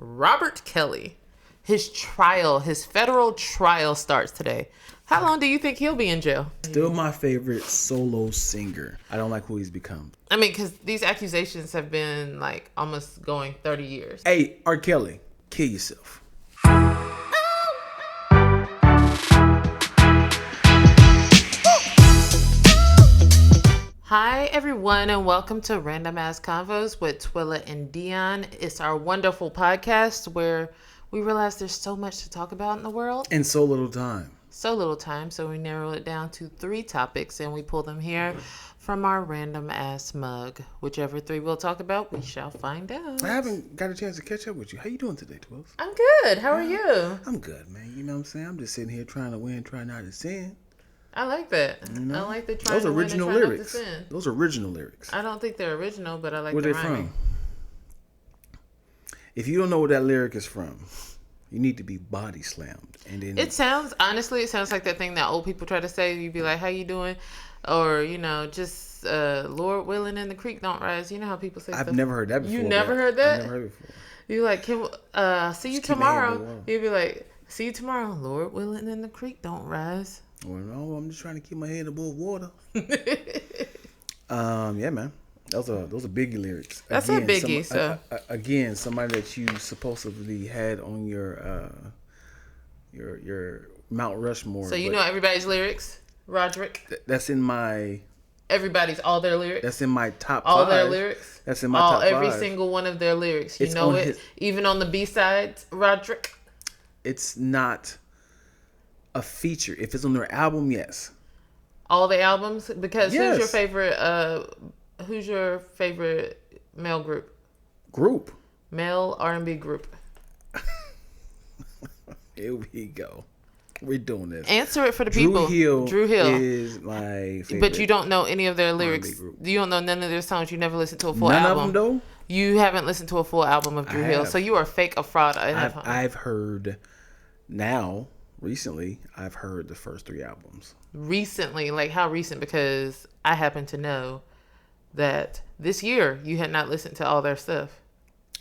Robert Kelly. His federal trial starts today. How long do you think he'll be in jail? Still my favorite solo singer. I don't like who he's become. I mean, because these accusations have been like almost going 30 years. Hey, R.Kelly, kill yourself. Hi, everyone, and welcome to Random Ass Convos with Twilla and Dion. It's our wonderful podcast where we realize there's so much to talk about in the world. In so little time. So little time, so we narrow it down to 3 topics, and we pull them here from our random ass mug. Whichever 3 we'll talk about, we shall find out. I haven't got a chance to catch up with you. How you doing today, Twills? I'm good. How are you? I'm good, man. You know what I'm saying? I'm just sitting here trying to win, trying not to sin. I like that. You know? I like the trying to win and trying not to sin. Those original lyrics. I don't think they're original, but I like Where the they rhyming. from? If you don't know where that lyric is from, you need to be body slammed. And then It sounds like that thing that old people try to say. You'd be like, how you doing? Or, just Lord willing and the creek don't rise. You know how people say I've stuff? never heard that before. You never heard that? I've never heard it before. You're like, see you Just keep tomorrow. You'd be like, see you tomorrow. Lord willing and the creek don't rise. Well, no, I'm just trying to keep my head above water. Yeah, man. Those are biggie lyrics. That's a biggie. Again, somebody that you supposedly had on your Mount Rushmore. So you know everybody's lyrics, Roderick. That's in my. Everybody's all their lyrics. That's in my top 5. All their lyrics. That's in my top 5. Every single one of their lyrics. You It's know on it. Even on the B-sides, Roderick. It's not a feature. If it's on their album, yes. All the albums? Because Yes. who's your favorite male group? Group. Male R&B group. Here we go. We're doing this. Answer it for the people. Drew Hill is my favorite. But you don't know any of their lyrics. group. You don't know none of their songs. You never listened to a full None album. of them, though? You haven't listened to a full album of Drew Hill. have. So you are fake, a fraud. I've heard recently, I've heard the first 3 albums. Recently, like how recent? Because I happen to know that this year you had not listened to all their stuff.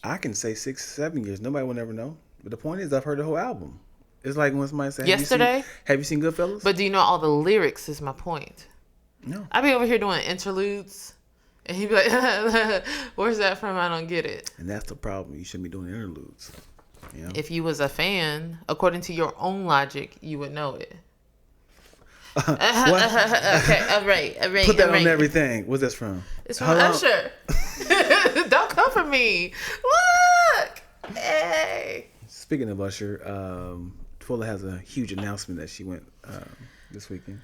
I can say 6, 7 years. Nobody will never know. But the point is, I've heard the whole album. It's like when somebody said, Yesterday? Have you seen Goodfellas? But do you know all the lyrics is my point. No. I be over here doing interludes. And he'd be like, where's that from? I don't get it. And that's the problem. You shouldn't be doing interludes. You know? If you was a fan, according to your own logic, you would know it. Okay, all right. Put that on everything. What's this from? It's from Usher. Don't come for me. Look. Hey. Speaking of Usher, Twilla has a huge announcement that she went this weekend.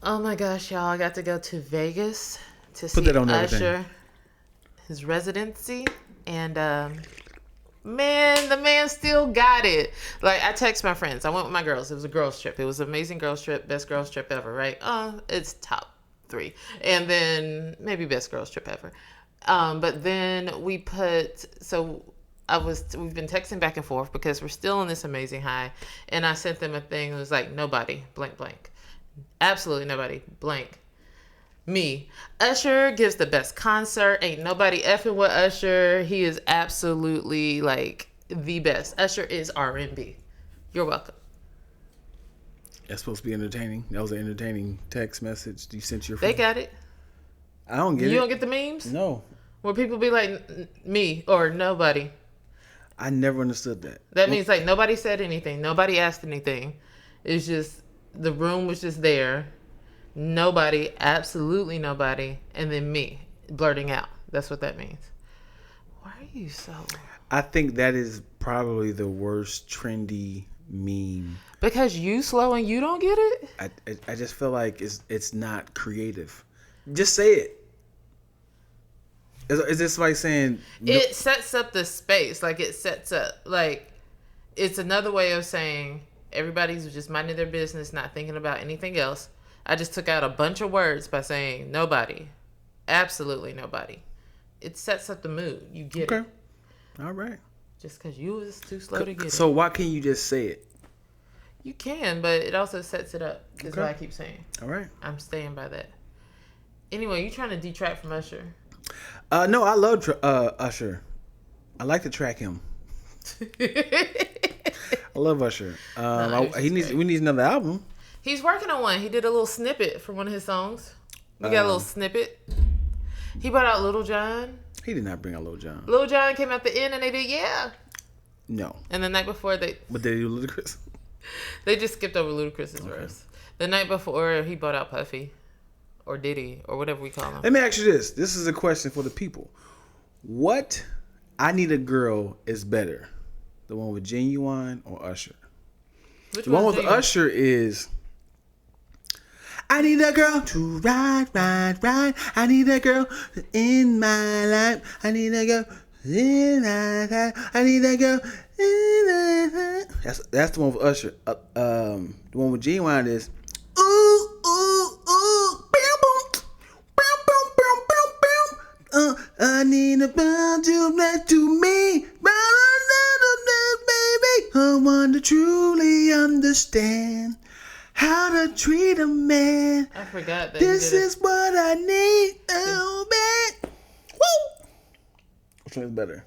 Oh my gosh, y'all. I got to go to Vegas to Put see that on Usher, his residency. And, man, the man still got it. Like, I text my friends. I went with my girls. It was a girls trip. It was an amazing girls trip. Best girls trip ever, right? It's top 3. And then maybe best girls trip ever. But then we've been texting back and forth because we're still on this amazing high. And I sent them a thing that was like, nobody, blank, blank. Absolutely nobody, blank. Me. Usher gives the best concert. Ain't nobody effing with Usher. He is absolutely like the best. Usher is R&B. You're welcome. That's supposed to be entertaining. That was an entertaining text message you sent your friend. They got it. I don't get it. You don't get the memes? No. Where people be like, me or nobody. I never understood that. That means like nobody said anything. Nobody asked anything. It's just the room was just there. Nobody, absolutely nobody, and then me blurting out. That's what that means. Why are you so... I think that is probably the worst trendy meme. Because you slow and you don't get it? I just feel like it's not creative. Just say it. Is this like saying... It sets up the space. Like, it sets up... Like, it's another way of saying everybody's just minding their business, not thinking about anything else. I just took out a bunch of words by saying nobody. Absolutely nobody. It sets up the mood. You get it. All right. Just because you was too slow to get it. So why can't you just say it? You can, but it also sets it up. Is what I keep saying. All right. I'm staying by that. Anyway, you trying to detract from Usher? No, I love Usher. I like to track him. I love Usher. No, We need another album. He's working on one. He did a little snippet from one of his songs. We got a little snippet. He brought out Little John. He did not bring out Lil Jon. Lil Jon came out the end and they did Yeah. No. And the night before But they do Ludacris? they just skipped over Ludacris's verse. The night before he brought out Puffy. Or Diddy. Or whatever we call him. Let me ask you this. This is a question for the people. What I Need a Girl is better? The one with Genuine or Usher? Which The one with Genuine? Usher is I need a girl to ride. I need a girl in my life. I need a girl in my life. I need a girl in my life. That's the one with Usher. The one with Genuine is ooh, ooh, ooh. I need a girl to bless to me. Baby, I want to truly understand how to treat a man. I forgot that. This is what I need. Oh, man. Woo! Which one is better?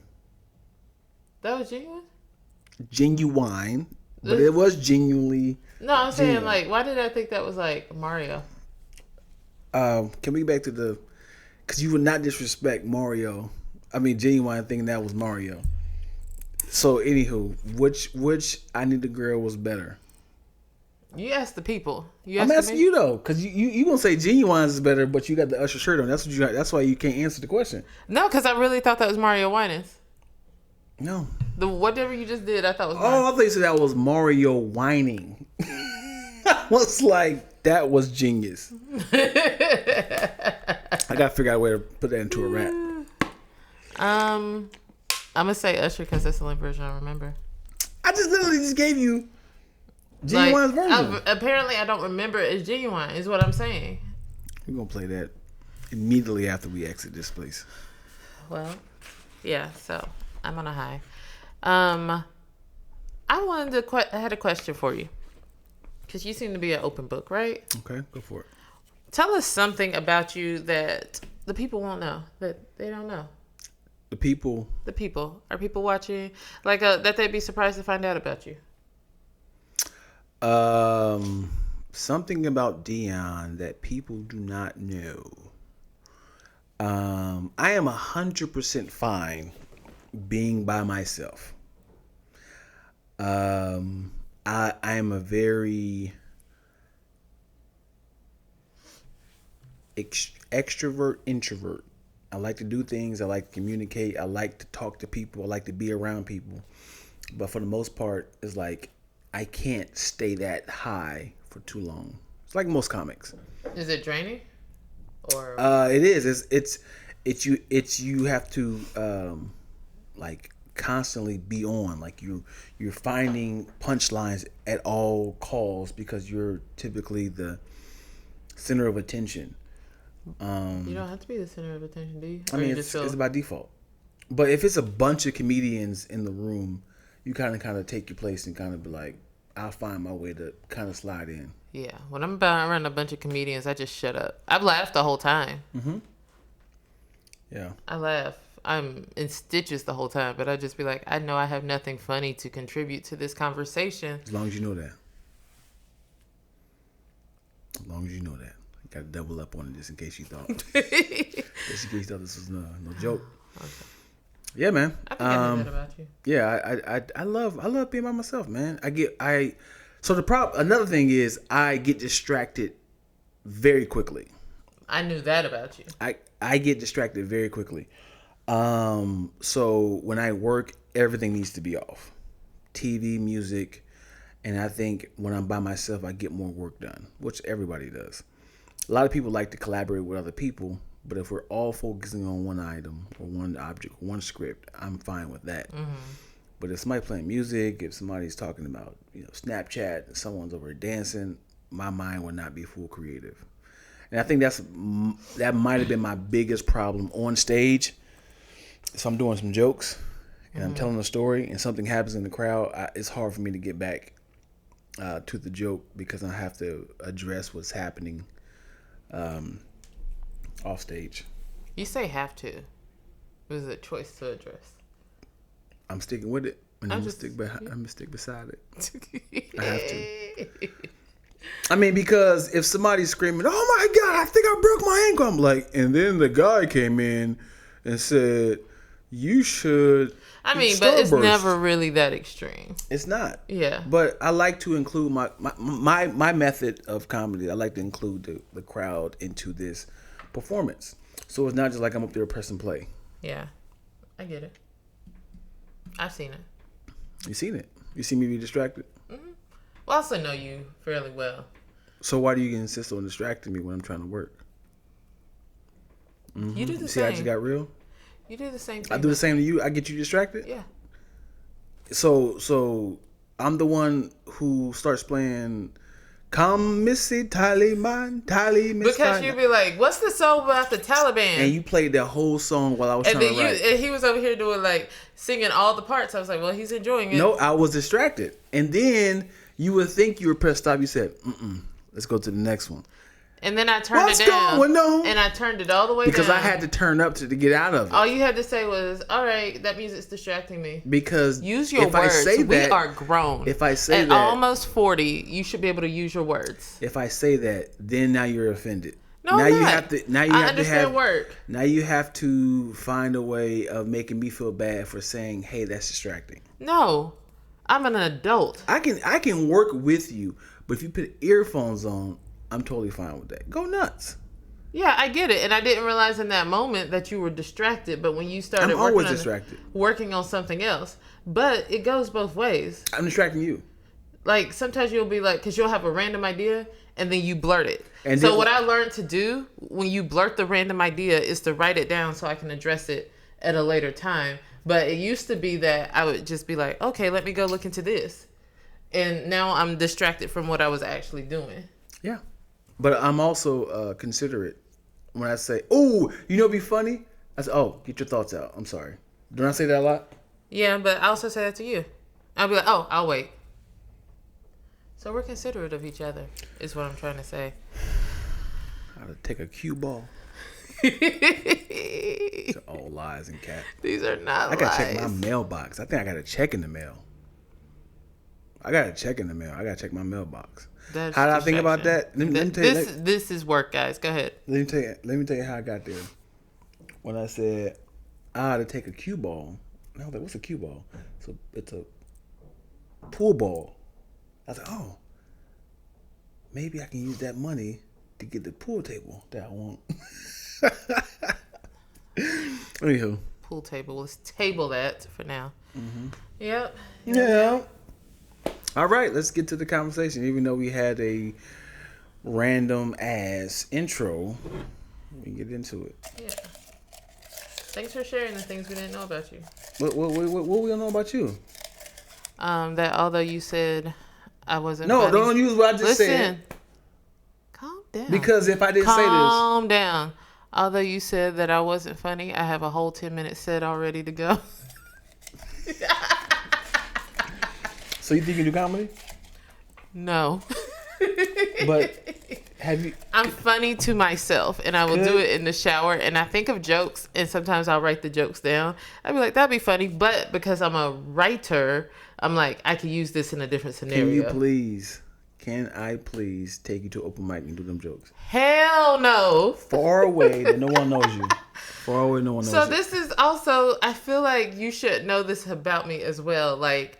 That was Genuine? Genuine. But it was genuinely. No, I'm saying, Genuine. like, why did I think that was, like, Mario? Can we get back to the. Because you would not disrespect Mario. I mean, Genuine thinking that was Mario. So, anywho, which I Need a Girl was better? You asked the people. I'm asking you though, because you gonna say Genuine is better, but you got the Usher shirt on. That's what you got. That's why you can't answer the question. No, because I really thought that was Mario Winans. No. The whatever you just did, I thought was. Oh, I thought you said that was Mario whining. I was like, that was genius. I gotta figure out a way to put that into a rap. I'm gonna say Usher because that's the only version I remember. I just literally just gave you Genuine's version. Apparently, I don't remember it as Genuine. Is what I'm saying. We're gonna play that immediately after we exit this place. Well, yeah. So I'm on a high. I had a question for you because you seem to be an open book, right? Okay, go for it. Tell us something about you that the people won't know, that they don't know. The people. Are people watching? Like that they'd be surprised to find out about you. Something about Dion that people do not know. I am 100% fine being by myself. I am a very extrovert introvert. I like to do things. I like to communicate. I like to talk to people. I like to be around people. But for the most part, it's like I can't stay that high for too long. It's like most comics. Is it draining? Or it is. It's you have to like constantly be on. Like you're finding punchlines at all calls because you're typically the center of attention. you don't have to be the center of attention, do you? I mean, it's by default. But if it's a bunch of comedians in the room, you kind of take your place and kind of be like, I'll find my way to kind of slide in. Yeah, when I'm around a bunch of comedians, I just shut up. I've laughed the whole time. Mm-hmm. Yeah. I laugh. I'm in stitches the whole time, but I just be like, I know I have nothing funny to contribute to this conversation. As long as you know that. As long as you know that. Got to double up on it just in case you thought. Just in case you thought this was no joke. Okay. Yeah, man. I think I know that about you. Yeah, I love being by myself, man. So another thing is I get distracted very quickly. I knew that about you. I get distracted very quickly. So when I work, everything needs to be off. TV, music, and I think when I'm by myself, I get more work done, which everybody does. A lot of people like to collaborate with other people, but if we're all focusing on one item or one object, one script, I'm fine with that. Mm-hmm. But if somebody's playing music, if somebody's talking about Snapchat, and someone's over there dancing, my mind will not be full creative. And I think that might have been my biggest problem on stage. So I'm doing some jokes and I'm telling a story and something happens in the crowd, it's hard for me to get back to the joke because I have to address what's happening off stage. You say have to. It was a choice to address. I'm sticking with it. And I'm gonna stick beside it. I have to. I mean, because if somebody's screaming, "Oh my God, I think I broke my ankle," I'm like, and then the guy came in and said, "You should." I mean, but it's never really that extreme. It's not. Yeah. But I like to include my method of comedy. I like to include the crowd into this performance, so it's not just like I'm up there pressing play. Yeah, I get it. I've seen it. You seen it? You see me be distracted? Mm-hmm. Well, I also know you fairly well. So why do you insist on distracting me when I'm trying to work? Mm-hmm. You do the See, same. I just got real. You do the same thing. I do the same to you. I get you distracted. Yeah. So I'm the one who starts playing "Come Missy Taliban, Miss." Because you'd be like, "What's the song about the Taliban?" And you played that whole song while I was trying to write. And he was over here doing like singing all the parts. I was like, "Well, he's enjoying it." No, I was distracted. And then you would think you were pressed stop. You said, let's go to the next one. And then I turned it down. What's going on? And I turned it all the way because down. I had to turn up to get out of it. All you had to say was, "All right, that music's distracting me." Because use your words. I say that, we are grown. If I say at that, almost 40, you should be able to use your words. If I say that, then now you're offended. No, now I'm you not. have to. Now you I have understand to have work. Now you have to find a way of making me feel bad for saying, "Hey, that's distracting." No, I'm an adult. I can work with you, but if you put earphones on, I'm totally fine with that. Go nuts. Yeah, I get it, and I didn't realize in that moment that you were distracted. But when you started I'm always distracted, working on something else, but it goes both ways. I'm distracting you. Like sometimes you'll be like, because you'll have a random idea and then you blurt it. And so what I learned to do when you blurt the random idea is to write it down so I can address it at a later time. But it used to be that I would just be like, okay, let me go look into this, and now I'm distracted from what I was actually doing. Yeah, but I'm also considerate. When I say, "Oh, you know, it'd be funny," I say, "Oh, get your thoughts out." I'm sorry. Don't I say that a lot? Yeah, but I also say that to you. I'll be like, "Oh, I'll wait." So we're considerate of each other, is what I'm trying to say. How to take a cue ball. These are all lies and cat. These are not lies. I gotta check my mailbox. I think I got a check in the mail. I gotta check my mailbox. That's how did I think about that? Let me tell you, this is work, guys. Go ahead. Let me tell you how I got there. When I said I had to take a cue ball, and I was like, "What's a cue ball?" So it's a pool ball. I was like, "Oh, maybe I can use that money to get the pool table that I want." Anywho, pool table. Let's table that for now. Mm-hmm. Yep. Yeah. All right, let's get to the conversation. Even though we had a random ass intro, we can get into it. Yeah. Thanks for sharing the things we didn't know about you. What we don't know about you? That although you said I wasn't. No, funny, don't use what I just said. Calm down. Because if I didn't say this, calm down. Although you said that I wasn't funny, I have a whole 10-minute set all ready to go. So you think you do comedy? No. But have you? I'm funny to myself, and I will do it in the shower. And I think of jokes, and sometimes I'll write the jokes down. I'd be like, "That'd be funny," but because I'm a writer, I'm like, I could use this in a different scenario. Can I please take you to open mic and do them jokes? Hell no. Far away that no one knows you. Far away, no one knows you. So this is also, I feel like you should know this about me as well. Like,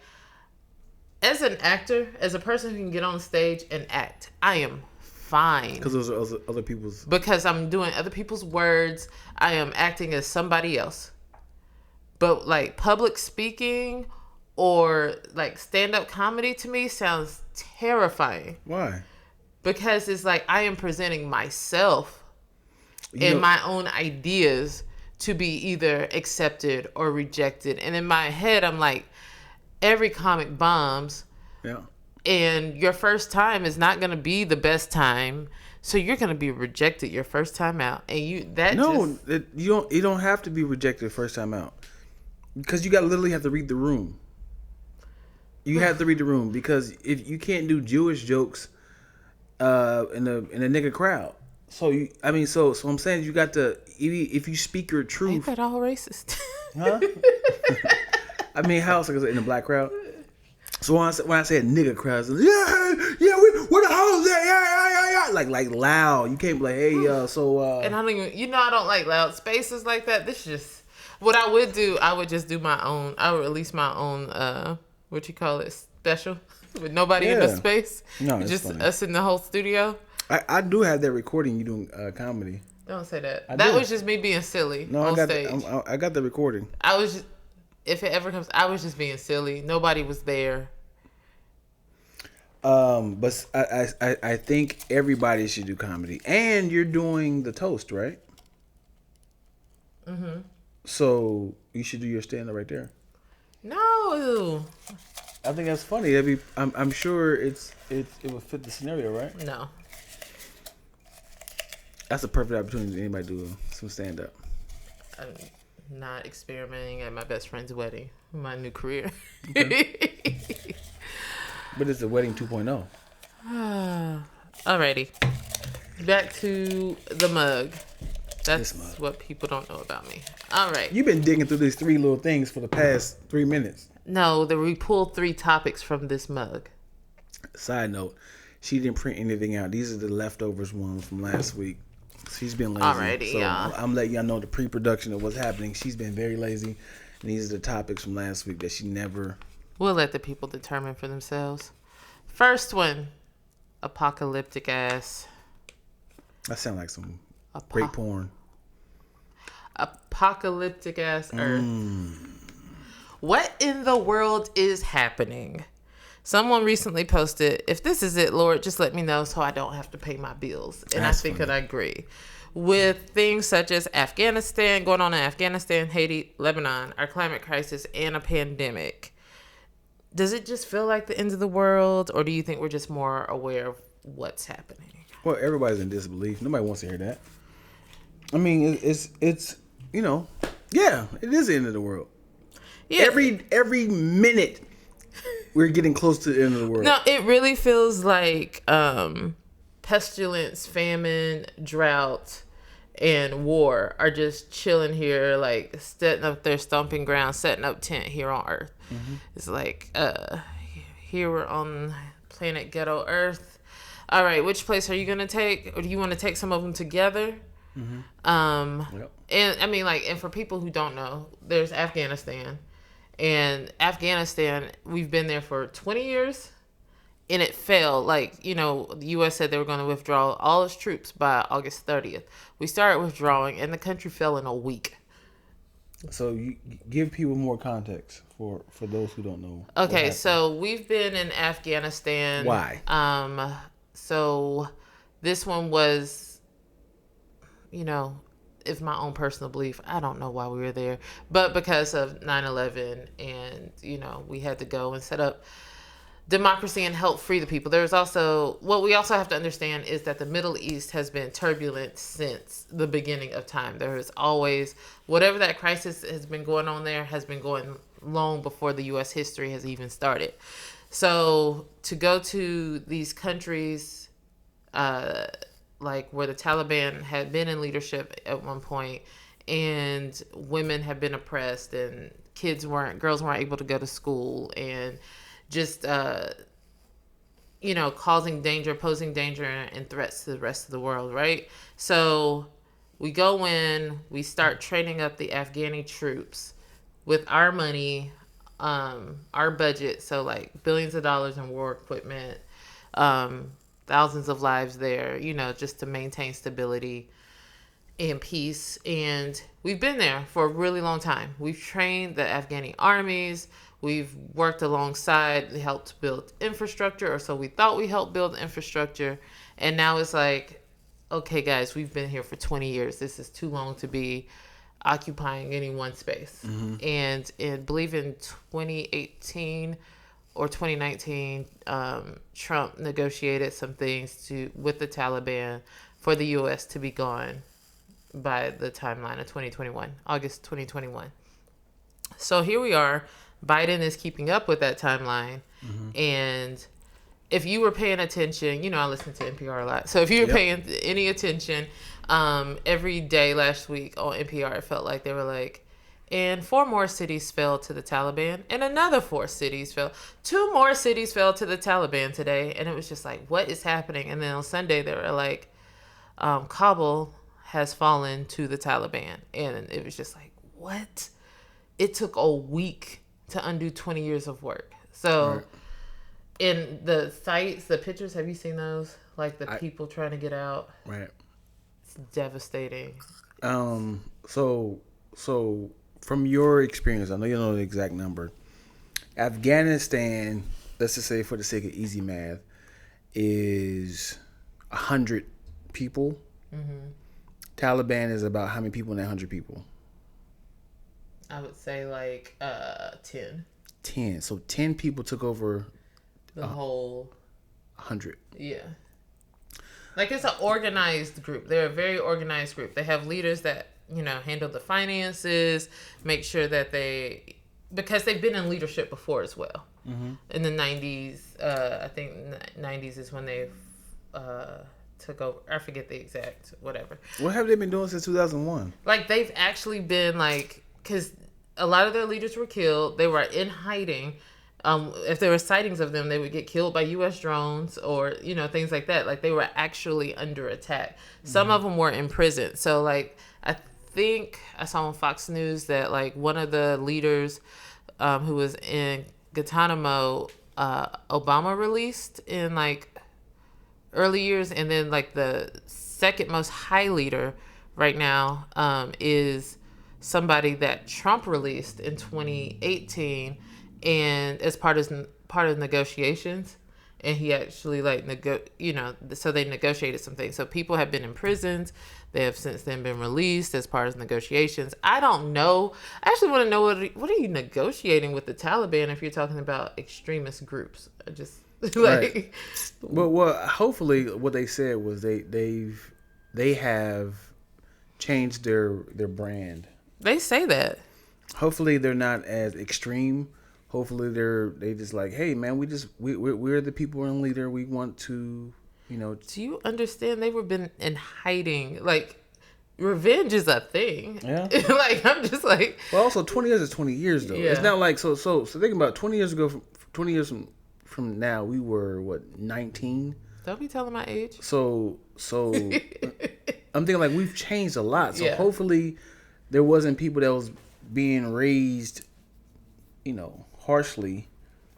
as an actor, as a person who can get on stage and act, I am fine. Because those are other people's. Because I'm doing other people's words. I am acting as somebody else. But like public speaking or like stand-up comedy to me sounds terrifying. Why? Because it's like I am presenting myself and my own ideas to be either accepted or rejected. And in my head, I'm like, every comic bombs. Yeah. And your first time is not going to be the best time. So you're going to be rejected your first time out. And you don't have to be rejected first time out. Because you literally have to read the room. You have to read the room because if you can't do Jewish jokes in a nigga crowd. So I'm saying you got to, if you speak your truth. Ain't that all racist? Huh? I mean, how else was it in the black crowd? So when I said nigga crowd, where the hoes at? Yeah. Like loud. You can't be like, hey, And I don't even, I don't like loud spaces like that. This is just, what I would do, I would just do my own, I would release my own, what you call it, special, with nobody in the space. No, it's just funny. us in the whole studio. I do have that recording you doing comedy. Don't say that. I That do. was just me being silly No, on stage. I got the recording. I was just, if it ever comes, I was just being silly. Nobody was there. But I think everybody should do comedy. And you're doing the toast, right? Mm-hmm. So you should do your stand-up right there. No. I think that's funny. That'd be. I'm sure it would fit the scenario, right? No. That's a perfect opportunity for anybody to do some stand-up. I'm not experimenting at my best friend's wedding. My new career. Okay. But it's a wedding 2.0. Alrighty. Back to the mug. That's mug. what people don't know about me. All right. You've been digging through these 3 little things for the past 3 minutes. No, we pulled 3 topics from this mug. Side note, she didn't print anything out. These are the leftovers ones from last week. She's been lazy. Alrighty, so y'all. I'm letting y'all know the pre-production of what's happening. She's been very lazy. And these are the topics from last week that she never... We'll let the people determine for themselves. First one, apocalyptic ass. That sounds like some great porn. Apocalyptic ass Earth. What in the world is happening? Someone recently posted, if this is it, Lord, just let me know so I don't have to pay my bills. And That's I think funny. that I agree. With things such as Afghanistan, going on in Afghanistan, Haiti, Lebanon, our climate crisis, and a pandemic. Does it just feel like the end of the world, or do you think we're just more aware of what's happening? Well, everybody's in disbelief. Nobody wants to hear that. I mean, it's yeah, it is the end of the world. Yeah. Every minute, we're getting close to the end of the world. No, it really feels like pestilence, famine, drought, and war are just chilling here, like setting up their stomping ground, setting up tent here on Earth. Mm-hmm. It's like, here we're on planet ghetto Earth. All right, which place are you gonna take, or do you want to take some of them together? Mm-hmm. Yep. And I mean, like, and for people who don't know, there's Afghanistan, and Afghanistan, we've been there for 20 years. And it failed. Like, the U.S. said they were going to withdraw all its troops by August 30th. We started withdrawing, and the country fell in a week. So you give people more context for those who don't know. Okay, so we've been in Afghanistan. Why? So this one was, it's my own personal belief. I don't know why we were there. But because of 9/11, and, we had to go and set up democracy and help free the people. There's also, what we also have to understand is that the Middle East has been turbulent since the beginning of time. There is always, whatever that crisis has been going on there has been going long before the U.S. history has even started. So to go to these countries, like where the Taliban had been in leadership at one point, and women have been oppressed, and girls weren't able to go to school, and just, causing danger, posing danger and threats to the rest of the world, right? So we go in, we start training up the Afghani troops with our money, our budget, so like billions of dollars in war equipment, thousands of lives there, just to maintain stability and peace. And we've been there for a really long time. We've trained the Afghani armies. We've worked alongside, helped build infrastructure, or so we thought we helped build infrastructure. And now it's like, okay, guys, we've been here for 20 years. This is too long to be occupying any one space. Mm-hmm. And I believe in 2018 or 2019, Trump negotiated some things with the Taliban for the U.S. to be gone by the timeline of 2021, August 2021. So here we are. Biden is keeping up with that timeline. Mm-hmm. And if you were paying attention, I listen to NPR a lot. So if you were paying any attention, every day last week on NPR, it felt like they were like, and 4 more cities fell to the Taliban, and another 4 cities fell. 2 more cities fell to the Taliban today, and it was just like, what is happening? And then on Sunday, they were like, Kabul has fallen to the Taliban, and it was just like, what? It took a week to undo 20 years of work. So, Right. in the sites, the pictures, have you seen those? Like the people trying to get out? Right. It's devastating. So from your experience, I know you know the exact number. Afghanistan, let's just say for the sake of easy math, is 100 people. Mm-hmm. Taliban is about how many people in that 100 people? I would say like 10. 10. So 10 people took over The whole 100. Yeah. Like it's an organized group. They're a very organized group. They have leaders that, handle the finances, make sure that because they've been in leadership before as well. Mm-hmm. In the 90s, I think 90s is when they took over. I forget the exact whatever. What have they been doing since 2001? Like they've actually been because a lot of their leaders were killed. They were in hiding. If there were sightings of them, they would get killed by U.S. drones or, things like that. Like, they were actually under attack. Some of them were in prison. So, like, I think I saw on Fox News that, like, one of the leaders who was in Guantanamo, Obama released in, like, early years. And then, like, the second most high leader right now is somebody that Trump released in 2018. And as part of negotiations, and he actually so they negotiated some things. So people have been in prisons. They have since then been released as part of negotiations. I don't know. I actually want to know what are you negotiating with the Taliban if you're talking about extremist groups? I just Right. Well, hopefully what they said was they have changed their brand. They say that. Hopefully they're not as extreme. Hopefully they just like, hey man, we're the people in leader. We want to, Do you understand? They were been in hiding. Like, revenge is a thing. Yeah. Like, I'm just like. Well, also 20 years is 20 years though. Yeah. It's not like so think about 20 years ago. 20 years from now, we were 19. Don't be telling my age. So I'm thinking like we've changed a lot. So Yeah. hopefully there wasn't people that was being raised, harshly.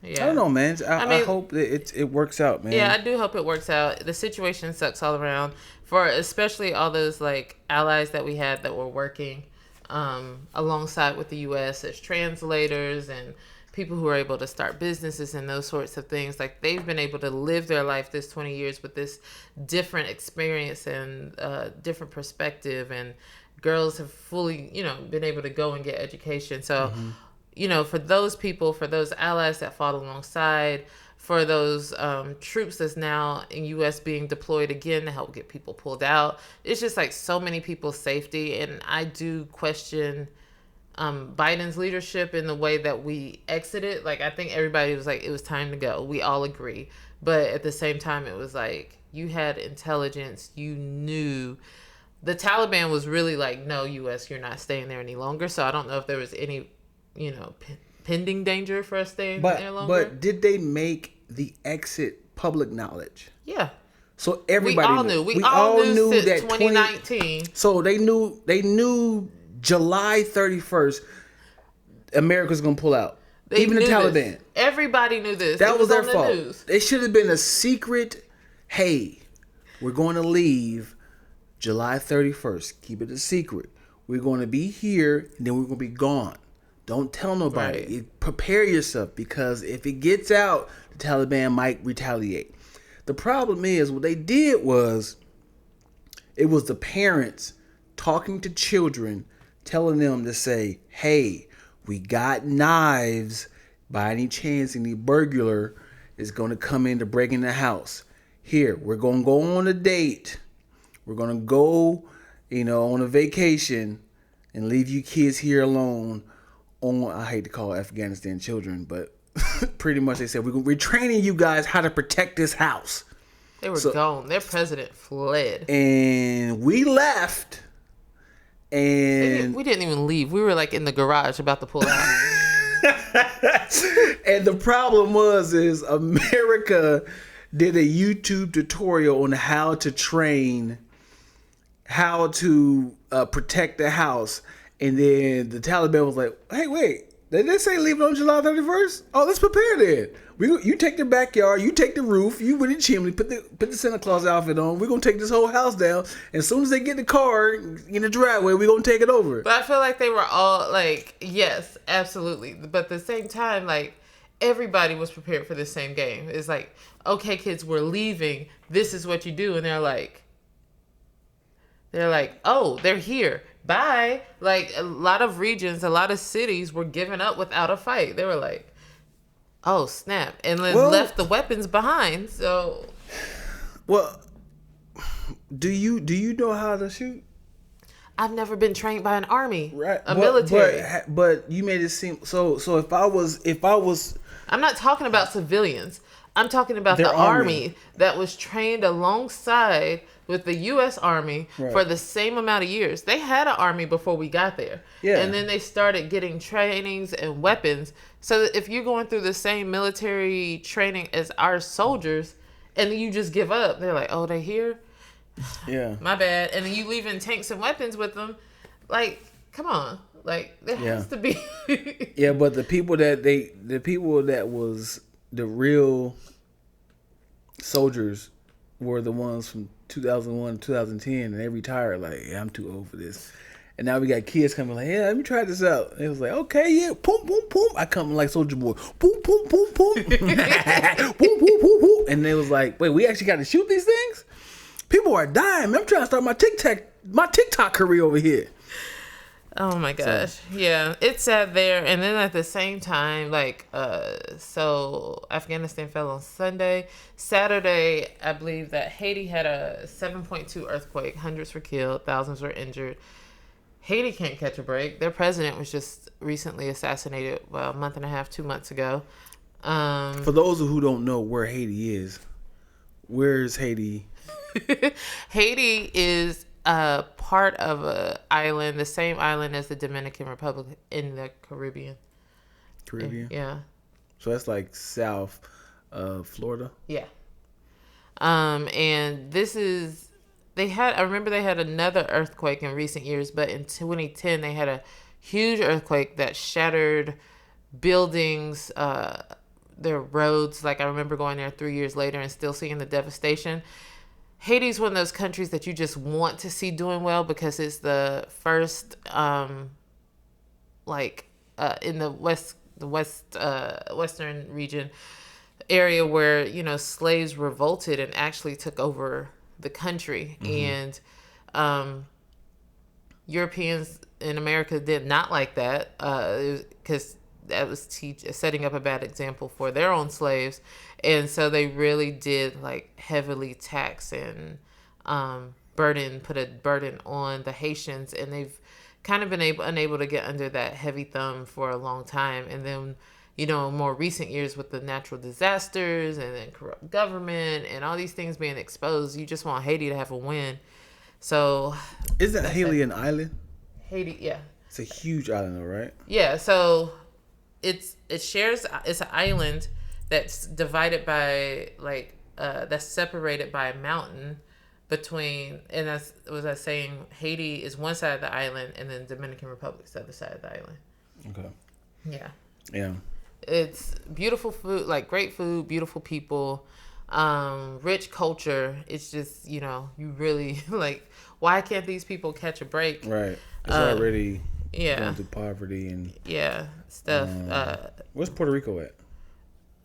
Yeah. I don't know, man. I hope that it works out, man. Yeah, I do hope it works out. The situation sucks all around for especially all those like allies that we had that were working alongside with the U.S. as translators and people who are able to start businesses and those sorts of things. Like they've been able to live their life this 20 years with this different experience and different perspective, and girls have fully, been able to go and get education. So. Mm-hmm. For those people, for those allies that fought alongside, for those troops that's now in U.S. being deployed again to help get people pulled out. It's just like so many people's safety. And I do question Biden's leadership in the way that we exited. Like, I think everybody was like, it was time to go. We all agree. But at the same time, it was like, you had intelligence. You knew. The Taliban was really like, no, U.S., you're not staying there any longer. So I don't know if there was any pending danger for us staying there longer. But did they make the exit public knowledge? Yeah. So everybody knew. We all knew since that 2019. So they knew July 31st, America's going to pull out. Even the Taliban. This. Everybody knew this. That was their on fault. The news. It should have been a secret, hey, we're going to leave July 31st. Keep it a secret. We're going to be here, and then we're going to be gone. Don't tell nobody. Right. Prepare yourself, because if it gets out, the Taliban might retaliate. The problem is what they did was it was the parents talking to children, telling them to say, hey, we got knives. By any chance, any burglar is going to come in to break in the house. Here, we're going to go on a date. We're going to go, on a vacation and leave you kids here alone. I hate to call Afghanistan children, but pretty much they said, we're training you guys how to protect this house. They were gone. Their president fled. And we left. And We didn't even leave. We were like in the garage about to pull out. and the problem is America did a YouTube tutorial on how to train, how to protect the house, and then the Taliban was like, "Hey, wait, did they say leave it on July 31st? Oh, let's prepare then. You take the backyard, you take the roof, you with the chimney, put the Santa Claus outfit on. We're gonna take this whole house down. And as soon as they get the car in the driveway, we're gonna take it over." But I feel like they were all like, yes, absolutely. But at the same time, like, everybody was prepared for the same game. It's like, okay, kids, we're leaving. This is what you do. And they're like, oh, they're here. Bye. Like, a lot of regions, a lot of cities were giving up without a fight. They were like, oh, snap. And then left the weapons behind. So, well, do you know how to shoot? I've never been trained by an army, right? Military. But you made it seem so. If I was, I'm not talking about civilians. I'm talking about the army that was trained alongside with the U.S. Army for the same amount of years. They had an army before we got there. Yeah. And then they started getting trainings and weapons. So if you're going through the same military training as our soldiers and you just give up, they're like, oh, they here? Yeah. My bad. And then you leaving tanks and weapons with them. Like, come on. Like, there has to be. Yeah, but the people that was the real soldiers were the ones from 2001 to 2010, and they retired. Like, yeah, I'm too old for this. And now we got kids coming like, yeah, let me try this out. And it was like, okay, yeah, boom, boom, boom. I come like Soldier Boy, boom, boom, boom, boom, boom, boom, boom, boom. And they was like, wait, we actually got to shoot these things? People are dying. Man, I'm trying to start my TikTok career over here. Oh my gosh. Yeah, it's sad there. And then at the same time, like, so Afghanistan fell on Sunday. Saturday, I believe that Haiti had a 7.2 earthquake. Hundreds were killed. Thousands were injured. Haiti can't catch a break. Their president was just recently assassinated, well, a month and a half, 2 months ago. For those who don't know where Haiti is, where is Haiti? Haiti is part of a island, the same island as the Dominican Republic in the Caribbean. Caribbean? Yeah. So that's like south of Florida? Yeah. And this is, I remember they had another earthquake in recent years, but in 2010 they had a huge earthquake that shattered buildings, their roads. Like, I remember going there 3 years later and still seeing the devastation. Haiti's one of those countries that you just want to see doing well because it's the first, in the western region area where, slaves revolted and actually took over the country. Mm-hmm. And Europeans in America did not like that because that was setting up a bad example for their own slaves. And so they really did like heavily tax and put a burden on the Haitians, and they've kind of been unable to get under that heavy thumb for a long time. And then, more recent years with the natural disasters and then corrupt government and all these things being exposed, you just want Haiti to have a win. So isn't Haiti an island? Haiti, yeah. It's a huge island, though, right? Yeah, so it's an island that's divided by that's separated by a mountain between, and that's was I saying Haiti is one side of the island and then Dominican Republic is the other side of the island. Okay. Yeah. Yeah. It's beautiful food, like great food, beautiful people, rich culture. It's just, you really like, why can't these people catch a break? Right. It's already going through poverty and stuff. Where's Puerto Rico at?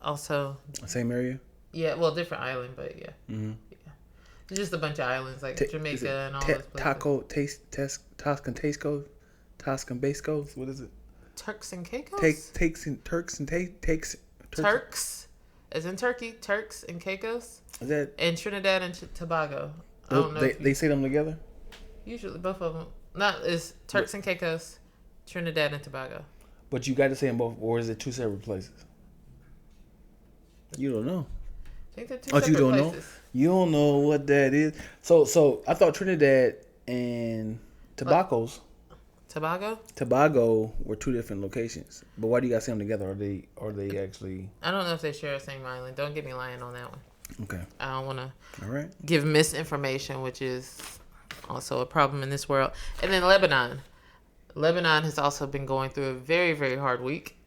Also, same area? Yeah, well, different island, but yeah. Mm-hmm. Yeah. It's just a bunch of islands like Jamaica and all those places. Toscan Bascos? What is it? Turks and Caicos? Turks, as in Turkey, Turks and Caicos. Is that? And Trinidad and Tobago. I don't know. They say them together? Usually, both of them. It's Turks and Caicos, Trinidad and Tobago. But you got to say them both, or is it two separate places? You don't know. I think they're two separate places. Know? You don't know what that is. So I thought Trinidad and Tobago's. Tobago were two different locations. But why do you guys say them together? Are they actually? I don't know if they share the same island. Don't get me lying on that one. Okay. I don't want to All right. give misinformation, which is also a problem in this world. And then Lebanon. Lebanon has also been going through a very, very hard week.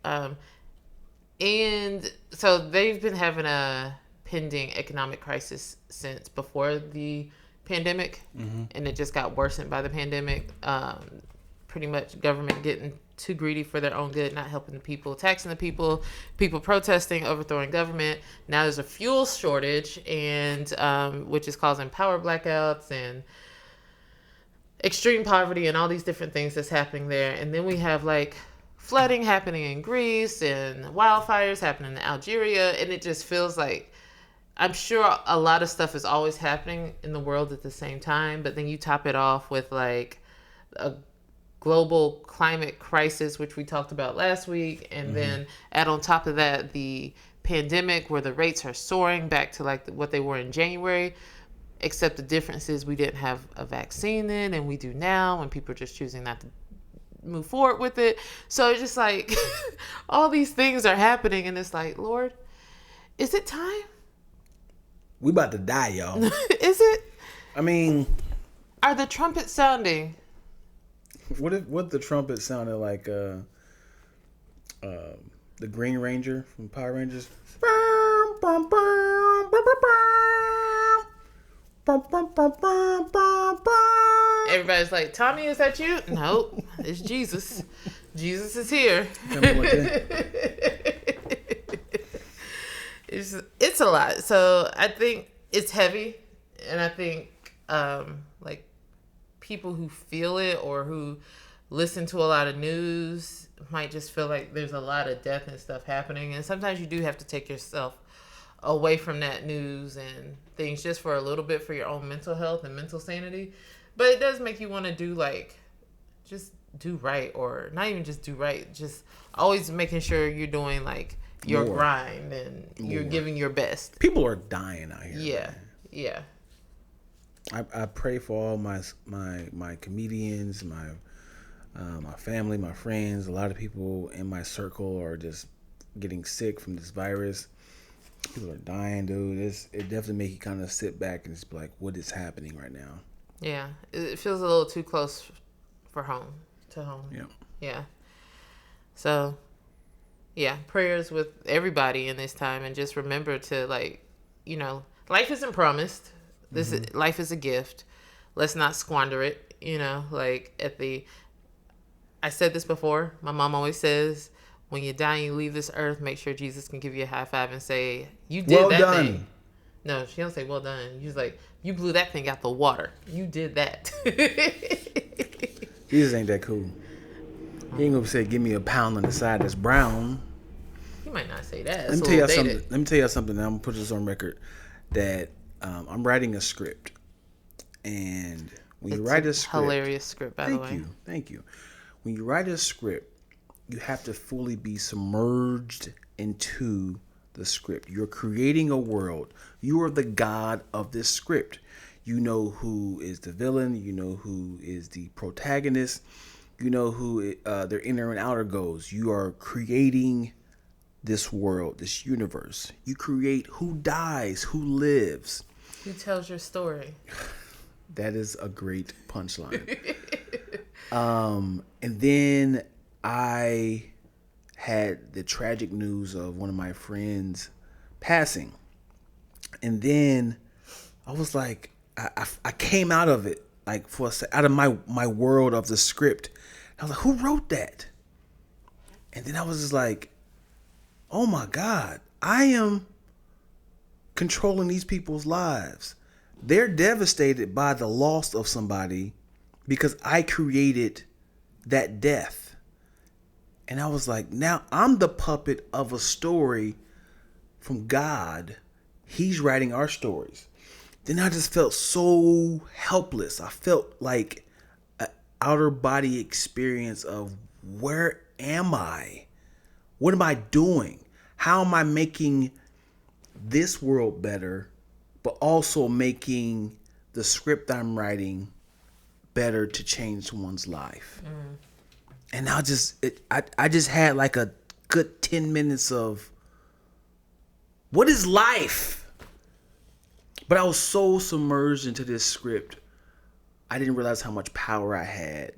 And so they've been having a pending economic crisis since before the pandemic. And it just got worsened by the pandemic. Pretty much government getting too greedy for their own good, not helping the people, taxing the people, people protesting, overthrowing government. Now there's a fuel shortage, and which is causing power blackouts and extreme poverty and all these different things that's happening there. And then we have like flooding happening in Greece and wildfires happening in Algeria, and it just feels like, I'm sure a lot of stuff is always happening in the world at the same time, but then you top it off with like a global climate crisis, which we talked about last week, and then add on top of that the pandemic, where the rates are soaring back to like what they were in January, except the difference is we didn't have a vaccine then, and we do now, and people are just choosing not to move forward with it. So it's just like all these things are happening, and it's like, Lord, is it time? We about to die, y'all. Is it? I mean, are the trumpets sounding? What the trumpet sounded like? The Green Ranger from Power Rangers. Everybody's like, Tommy, is that you? Nope, it's Jesus. Jesus is here. It's a lot. So I think it's heavy, and I think like people who feel it or who listen to a lot of news might just feel like there's a lot of death and stuff happening, and sometimes you do have to take yourself away from that news and things just for a little bit for your own mental health and mental sanity. But it does make you want to do like, just do right, or not even just do right, just always making sure you're doing like your grind and you're giving your best. People are dying out here. Yeah, man. yeah. I pray for all my comedians, my family, my friends. A lot of people in my circle are just getting sick from this virus. People are dying, dude. It definitely make you kind of sit back and just be like, what is happening right now? Yeah, it feels a little too close to home. Yeah. So, yeah, prayers with everybody in this time, and just remember to, like, you know, life isn't promised. Life is a gift. Let's not squander it. You know, like I said this before. My mom always says, when you die and you leave this earth, make sure Jesus can give you a high five and say, you did well that done. Thing. No, she don't say well done. She's like, you blew that thing out the water. You did that. Jesus ain't that cool. He ain't gonna say, give me a pound on the side that's brown. He might not say that. Let me tell you something. I'm gonna put this on record. That I'm writing a script, and when you write a script, hilarious script, by the way. Thank you. When you write a script, you have to fully be submerged into the script. You're creating a world. You are the god of this script. You know who is the villain. You know who is the protagonist. You know who their inner and outer goals. You are creating this world, this universe. You create who dies, who lives. Who tells your story. That is a great punchline. And then I had the tragic news of one of my friends passing. And then I was like, I came out of it, like out of my world of the script. I was like, who wrote that? And then I was just like, oh my God, I am controlling these people's lives. They're devastated by the loss of somebody because I created that death. And I was like, now I'm the puppet of a story from God. He's writing our stories. Then I just felt so helpless. I felt like an outer body experience of, where am I? What am I doing? How am I making this world better, but also making the script I'm writing better to change someone's life? And I just had like a good 10 minutes of what is life? But I was so submerged into this script, I didn't realize how much power I had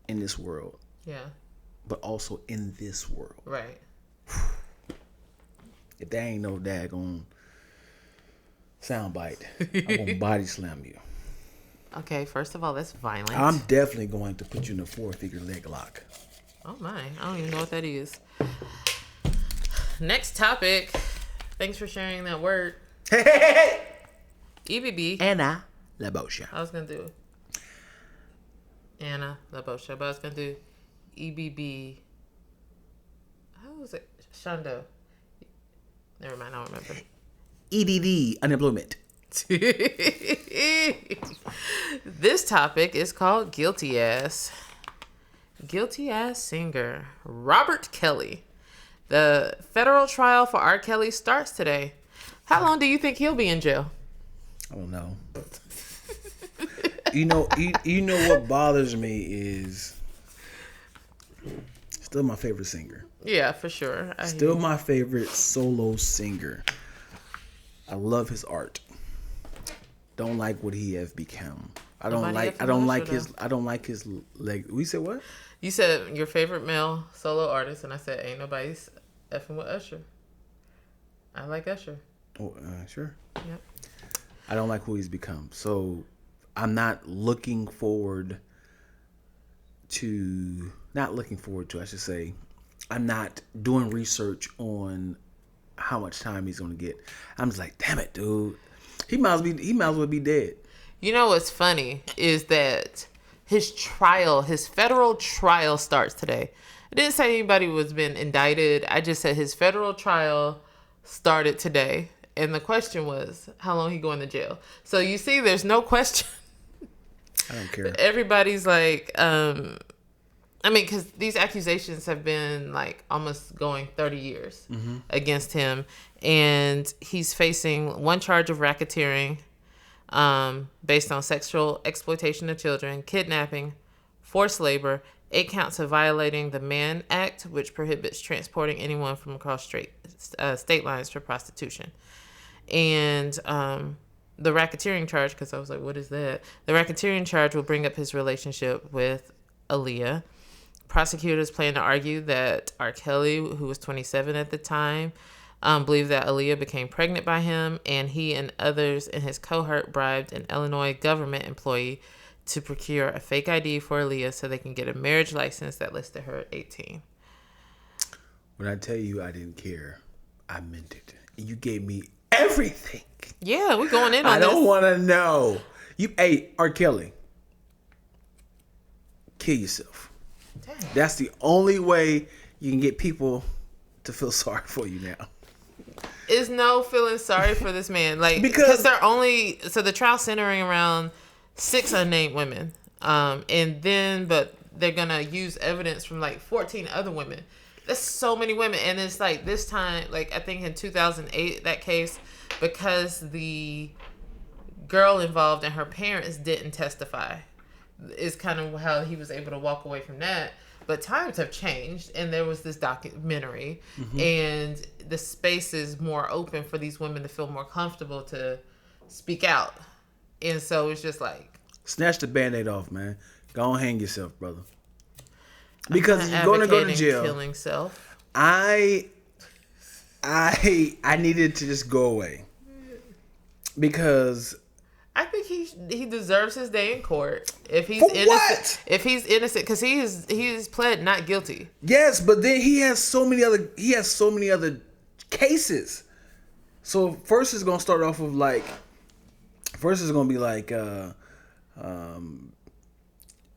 in this world. Yeah. But also in this world. Right. If that ain't no daggone soundbite, I'm gonna body slam you. Okay, first of all, that's violent. I'm definitely going to put you in a 4-figure leg lock. Oh my, I don't even know what that is. Next topic. Thanks for sharing that word. Hey! EBB. Anna Labosha. I was gonna do Anna Labosha, but I was gonna do EBB. How was it? Shondo. Never mind, I don't remember. EDD, unemployment. This topic is called Guilty Ass. Guilty Ass singer R.Kelly. The federal trial for R.Kelly starts today. How long do you think he'll be in jail? I don't know. You know what bothers me is still my favorite singer. Yeah, for sure. Still my favorite solo singer. I love his art. Don't like what he has become. I don't like his leg. We said what? You said your favorite male solo artist, and I said ain't nobody's effing with Usher. I like Usher. Oh, sure. Yep. I don't like who he's become. So I'm not looking forward to, I should say, I'm not doing research on how much time he's going to get. I'm just like, damn it, dude. He might as well be dead. You know what's funny is that his federal trial starts today. I didn't say anybody was been indicted. I just said his federal trial started today. And the question was, how long he going to jail? So you see, there's no question. I don't care. Everybody's like, because these accusations have been like almost going 30 years against him. And he's facing one charge of racketeering based on sexual exploitation of children, kidnapping, forced labor, 8 counts of violating the Mann Act, which prohibits transporting anyone from across state lines for prostitution. And the racketeering charge, because I was like, what is that? The racketeering charge will bring up his relationship with Aaliyah. Prosecutors plan to argue that R.Kelly, who was 27 at the time, believed that Aaliyah became pregnant by him, and he and others in his cohort bribed an Illinois government employee to procure a fake ID for Aaliyah so they can get a marriage license that listed her at 18. When I tell you I didn't care, I meant it. And you gave me everything. Yeah, we're going in on this. I don't want to know. Hey, R.Kelly, kill yourself. Dang. That's the only way you can get people to feel sorry for you now. Is no feeling sorry for this man. Like, because the trial centering around 6 unnamed women. But they're going to use evidence from like 14 other women. That's so many women. And it's like this time, like I think in 2008, that case, because the girl involved and her parents didn't testify, is kind of how he was able to walk away from that. But times have changed, and there was this documentary, and the space is more open for these women to feel more comfortable to speak out. And so it's just like... Snatch the Band-Aid off, man. Go and hang yourself, brother. Because you're going to go to jail. Killing self. I needed to just go away. Because... I think he deserves his day in court if he's innocent. What? If he's innocent, because he's pled not guilty. Yes, but then he has so many other cases. So first is gonna start off with like, first is gonna be like the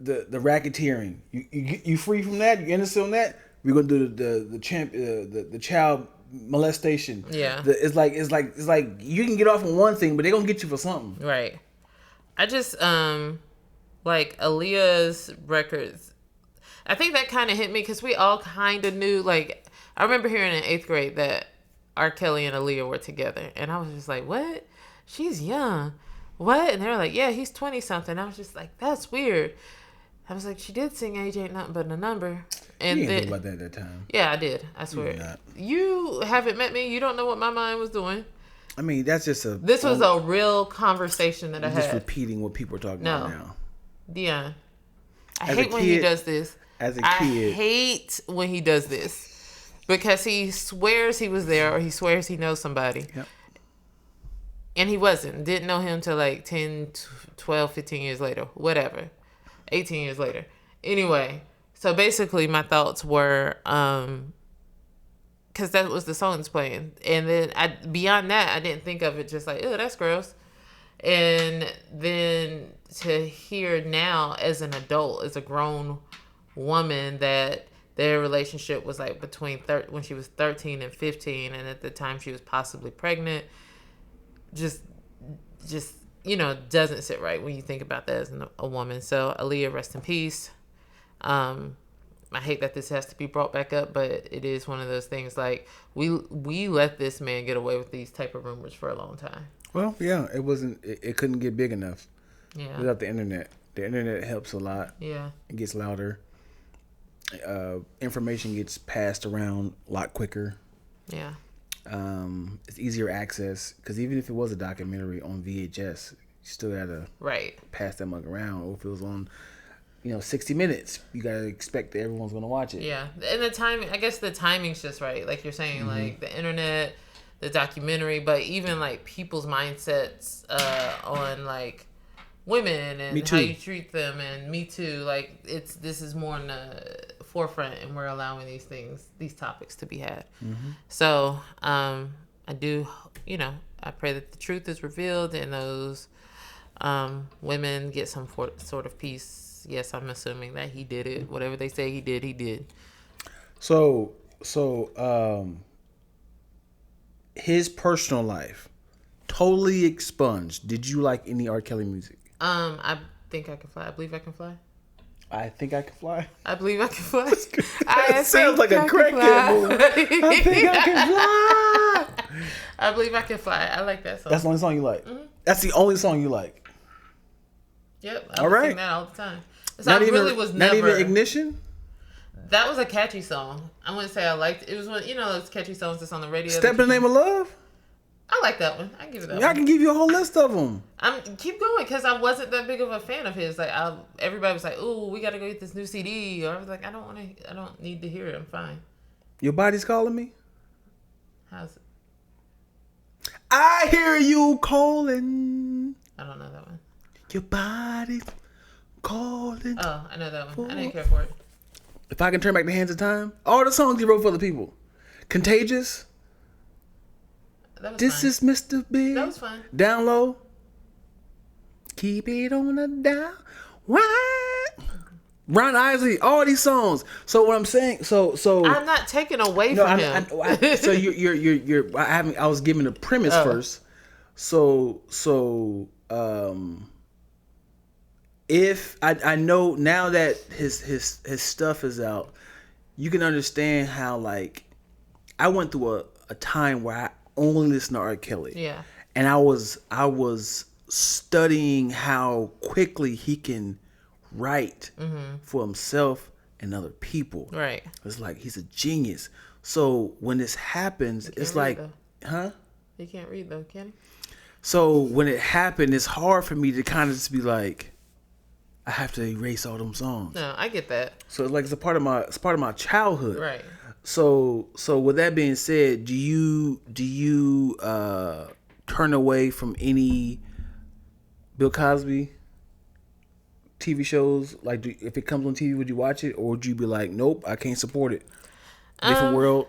racketeering. You free from that? You innocent on that? We're gonna do the child molestation. Yeah. It's like you can get off on one thing, but they're gonna get you for something. Right. I just like Aaliyah's records. I think that kind of hit me because we all kind of knew. Like, I remember hearing in 8th grade that R.Kelly and Aaliyah were together, and I was just like, "What? She's young. What?" And they were like, "Yeah, he's 20 something." I was just like, "That's weird." I was like, she did sing "Age Ain't Nothing But a Number," And and you didn't then think about that at that time. yeah, I did. I swear. not. You haven't met me. You don't know what my mind was doing. I mean, that's just a. This was a real conversation that I just had. repeating what people are talking about now. Dion, I As a hate when he kid- does this. As a I kid, hate when he does this because he swears he was there or he swears he knows somebody. Yep. And he wasn't. Didn't know him till like 10, 12, 15 years later. Whatever. 18 years later. Anyway, so basically my thoughts were, because that was the song that's playing. And then beyond that, I didn't think of it just like, oh, that's gross. And then to hear now as an adult, as a grown woman, that their relationship was like between when she was 13 and 15, and at the time she was possibly pregnant, just doesn't sit right when you think about that as a woman. So Aaliyah, rest in peace. I hate that this has to be brought back up, but it is one of those things. Like we let this man get away with these type of rumors for a long time. Well, yeah, it wasn't. It couldn't get big enough. Yeah. Without the internet. The internet helps a lot. Yeah. It gets louder. Information gets passed around a lot quicker. Yeah. It's easier access because even if it was a documentary on VHS, you still gotta pass that mug around. Or if it was on, 60 Minutes, you gotta expect that everyone's gonna watch it. Yeah, and the timing. I guess the timing's just right. Like you're saying, like the internet, the documentary, but even like people's mindsets on like women and how you treat them, and Me Too. Like this is more in the forefront, and we're allowing these topics to be had. So I do, I pray that the truth is revealed and those women get some sort of peace. Yes, I'm assuming that he did it. Whatever they say he did, he did. So his personal life totally expunged. Did you like any R.Kelly music? I think I can fly. I believe I can fly. I think I can fly. I believe I can fly. It sounds like a crackhead movie. I think I can fly. I believe I can fly. I like that song. That's the only song you like. That's the only song you like. Yep. All right. Sing that all the time. So not even Ignition. That was a catchy song. I wouldn't say I liked it. It was one, those catchy songs that's on the radio. Step in the Name of Love. I like that one. I give it that one. I can give you a whole list of them. Keep going because I wasn't that big of a fan of his. Like everybody was like, "Ooh, we got to go get this new CD," or I was like, "I don't need to hear it. I'm fine." Your body's calling me. How's it? I hear you calling. I don't know that one. Your body's calling. Oh, I know that one. I didn't care for it. If I Can Turn Back the Hands of Time. All the songs you wrote for other people. Contagious. That was This fine. is Mr. Big. That was fine. Down Low. Keep it on the down. What? Ron Isley. All these songs. So what I'm saying. So I'm not taking away from him. So you're. I was giving the premise first. So if I know now that his stuff is out, you can understand how like I went through a time where I only listened to R.Kelly. Yeah. And I was studying how quickly he can write for himself and other people. Right. It's like he's a genius. So when this happens, it's like, huh? He can't read though, can he? So when it happened, it's hard for me to kind of just be like, I have to erase all them songs. No, I get that. So it's like it's part of my childhood. Right. So with that being said, do you turn away from any Bill Cosby TV shows? Like, if it comes on TV, would you watch it, or would you be like, nope, I can't support it? Different World.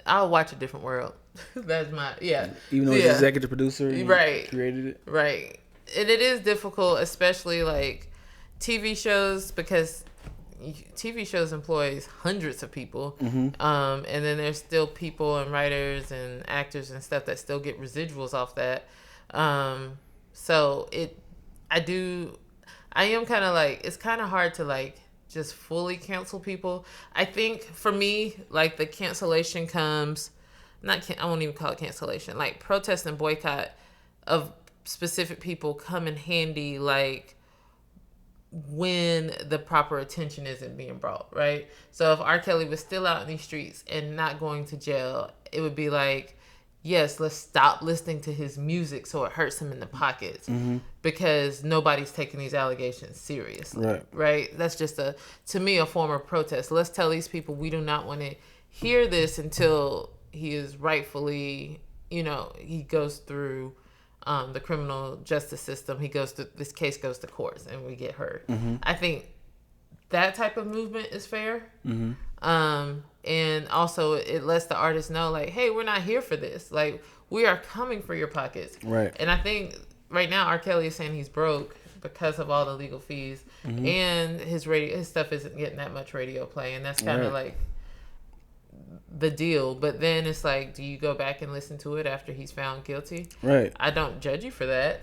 I'll watch A Different World. That's my Even though he's executive producer, and right, created it, right. And it is difficult, especially like TV shows, because TV shows employs hundreds of people, and then there's still people and writers and actors and stuff that still get residuals off that. So I am kind of like, it's kind of hard to like just fully cancel people. I think for me, like the cancellation comes, I won't even call it cancellation, like protest and boycott of specific people come in handy, like when the proper attention isn't being brought, right? So if R. Kelly was still out in these streets and not going to jail, it would be like, yes, let's stop listening to his music so it hurts him in the pockets, because nobody's taking these allegations seriously, right? That's just to me, a form of protest. Let's tell these people we do not want to hear this until he is rightfully, he goes through the criminal justice system. This case goes to courts and we get heard. I think that type of movement is fair. And also it lets the artist know, like, hey, we're not here for this. Like, we are coming for your pockets. Right. And I think right now R. Kelly is saying he's broke because of all the legal fees, and his stuff isn't getting that much radio play, and that's kind of like the deal. But then it's like, do you go back and listen to it after he's found guilty? Right. I don't judge you for that.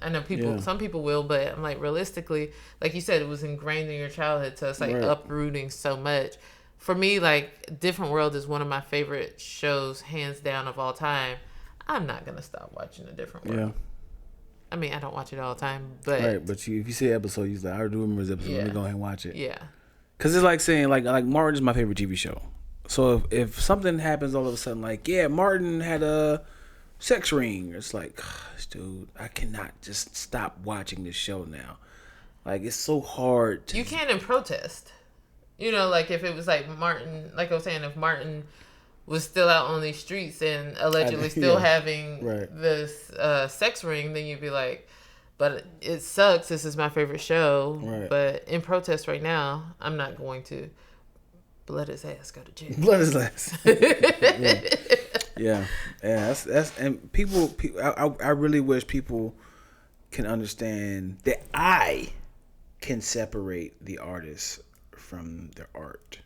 I know some people will, but I'm like, realistically, like you said, it was ingrained in your childhood, so it's like uprooting so much. For me, like, Different World is one of my favorite shows, hands down, of all time. I'm not gonna stop watching A Different World. Yeah. I mean, I don't watch it all the time, but if you say episode, you like, I do remember this episode. Let me go ahead and watch it. Yeah. Because it's like saying like Martin is my favorite TV show. So if something happens all of a sudden, like, yeah, Martin had a sex ring, it's like, dude, I cannot just stop watching this show now. Like, it's so hard. You can't protest. Like if it was like Martin, like I was saying, if Martin was still out on these streets and allegedly still having this sex ring, then you'd be like, but it sucks. This is my favorite show. Right. But in protest right now, I'm not going to. But let his ass go to jail. Let his ass. Yeah. That's and people. I really wish people can understand that I can separate the artist from their art.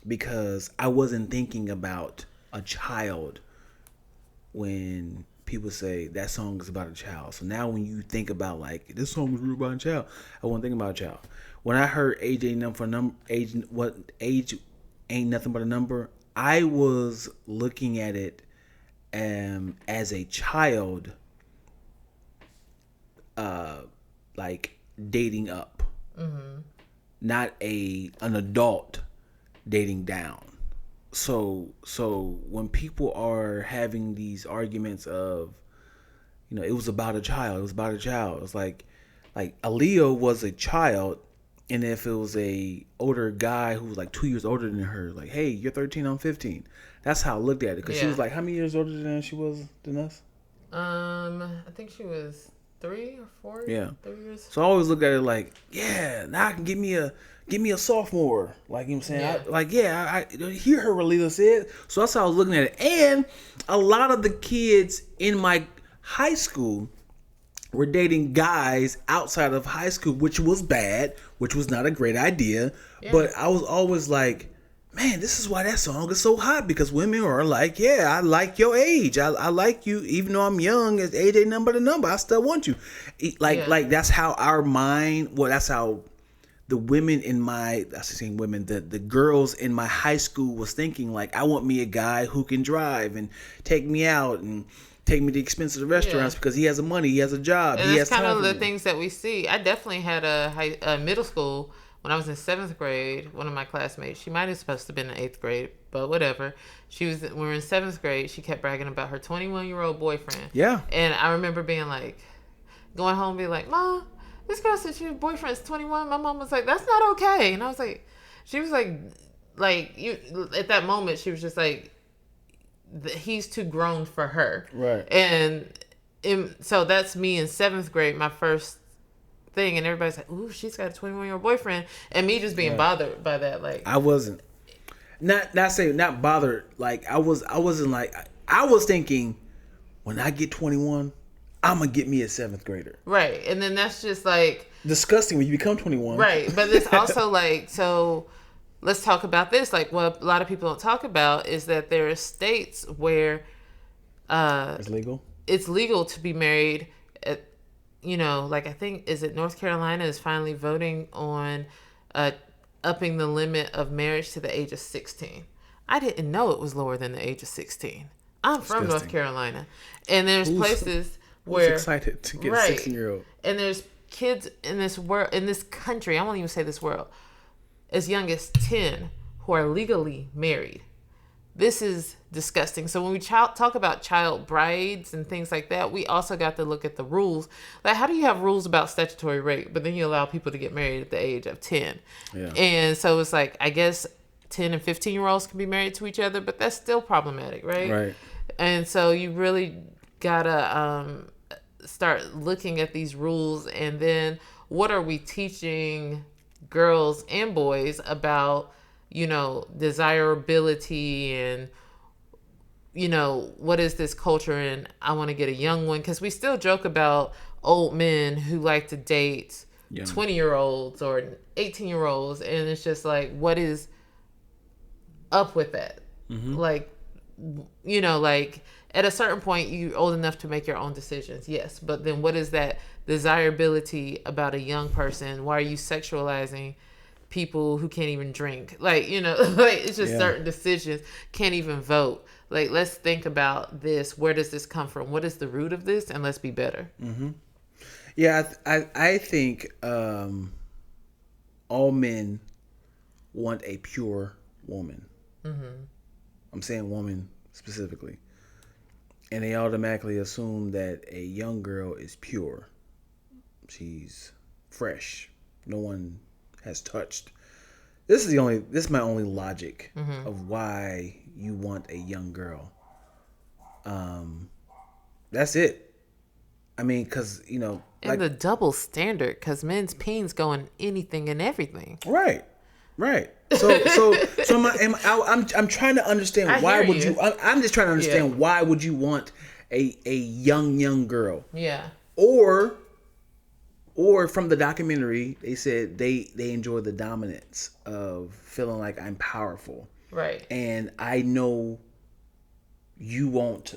Because I wasn't thinking about a child when people say that song is about a child. So now when you think about, like, this song is really about a child, I wasn't thinking about a child. When I heard age ain't nothing but a number, I was looking at it as a child, like dating up, not an adult dating down. So when people are having these arguments of, it was about a child, it's like Aaliyah was a child, and if it was a older guy who was like 2 years older than her, like, hey, you're 13, I'm 15. That's how I looked at it, because she was like, how many years older than she was than us? I think she was 3 or 4. Yeah, 3 years. So I always look at it like, yeah, now I can give me a sophomore. Like, you know what I'm saying? I hear her what Lila said. So that's how I was looking at it. And a lot of the kids in my high school were dating guys outside of high school, which was bad, which was not a great idea. Yeah. But I was always like, man, this is why that song is so hot, because women are like, yeah, I like your age. I like you, even though I'm young, as age ain't number the number, I still want you. Like that's how our mind, that's how the women in my, the girls in my high school was thinking. Like, I want me a guy who can drive and take me out and take me to expensive restaurants because he has the money, he has a job, and he has that's kind time of the me. Things that we see. I definitely had a middle school when I was in 7th grade. One of my classmates, she might have supposed to have been in 8th grade, but whatever. When we were in 7th grade, she kept bragging about her 21-year-old boyfriend. Yeah. And I remember being like, going home and being like, Mom, this girl said her boyfriend's 21. My mom was like, that's not okay. And I was like, she was like you, at that moment, she was just like, he's too grown for her. Right. And so that's me in 7th grade, my first thing, and everybody's like, ooh, she's got a 21-year-old boyfriend, and me just being bothered by that. Like, I wasn't not bothered. Like, I wasn't like, I was thinking, when I get 21, I'm gonna get me a 7th grader. Right. And then that's just like disgusting when you become 21. Right. But it's also like, so let's talk about this. Like, what a lot of people don't talk about is that there are states where it's legal. It's legal to be married at, like, I think, is it North Carolina is finally voting on upping the limit of marriage to the age of 16. I didn't know it was lower than the age of 16. I'm from North Carolina. And there's places Who's where excited to get a right, 16-year-old? and there's kids in this world, in this country. I won't even say this world, as young as 10 who are legally married. This is disgusting. So when we talk about child brides and things like that, we also got to look at the rules. Like, how do you have rules about statutory rape, but then you allow people to get married at the age of 10? Yeah. And so it's like, I guess 10 and 15-year-olds can be married to each other, but that's still problematic, right? Right. And so you really gotta start looking at these rules, and then what are we teaching girls and boys about, desirability, and what is this culture, and I want to get a young one, because we still joke about old men who like to date 20-year-olds or 18-year-olds, and it's just like, what is up with that? Like, like at a certain point you're old enough to make your own decisions, yes, but then what is that desirability about a young person? Why are you sexualizing people who can't even drink? Like, like, it's just certain decisions. Can't even vote. Like, let's think about this. Where does this come from? What is the root of this? And let's be better. Yeah, I think all men want a pure woman. I'm saying woman specifically. And they automatically assume that a young girl is pure. She's fresh. No one has touched. This is my only logic of why you want a young girl. That's it. I mean, because, and the double standard, because men's peens go in anything and everything. Right. So I'm trying to understand why would you. I'm just trying to understand why would you want a young girl? Yeah. Or from the documentary, they said they enjoy the dominance of feeling like I'm powerful. Right. And I know you won't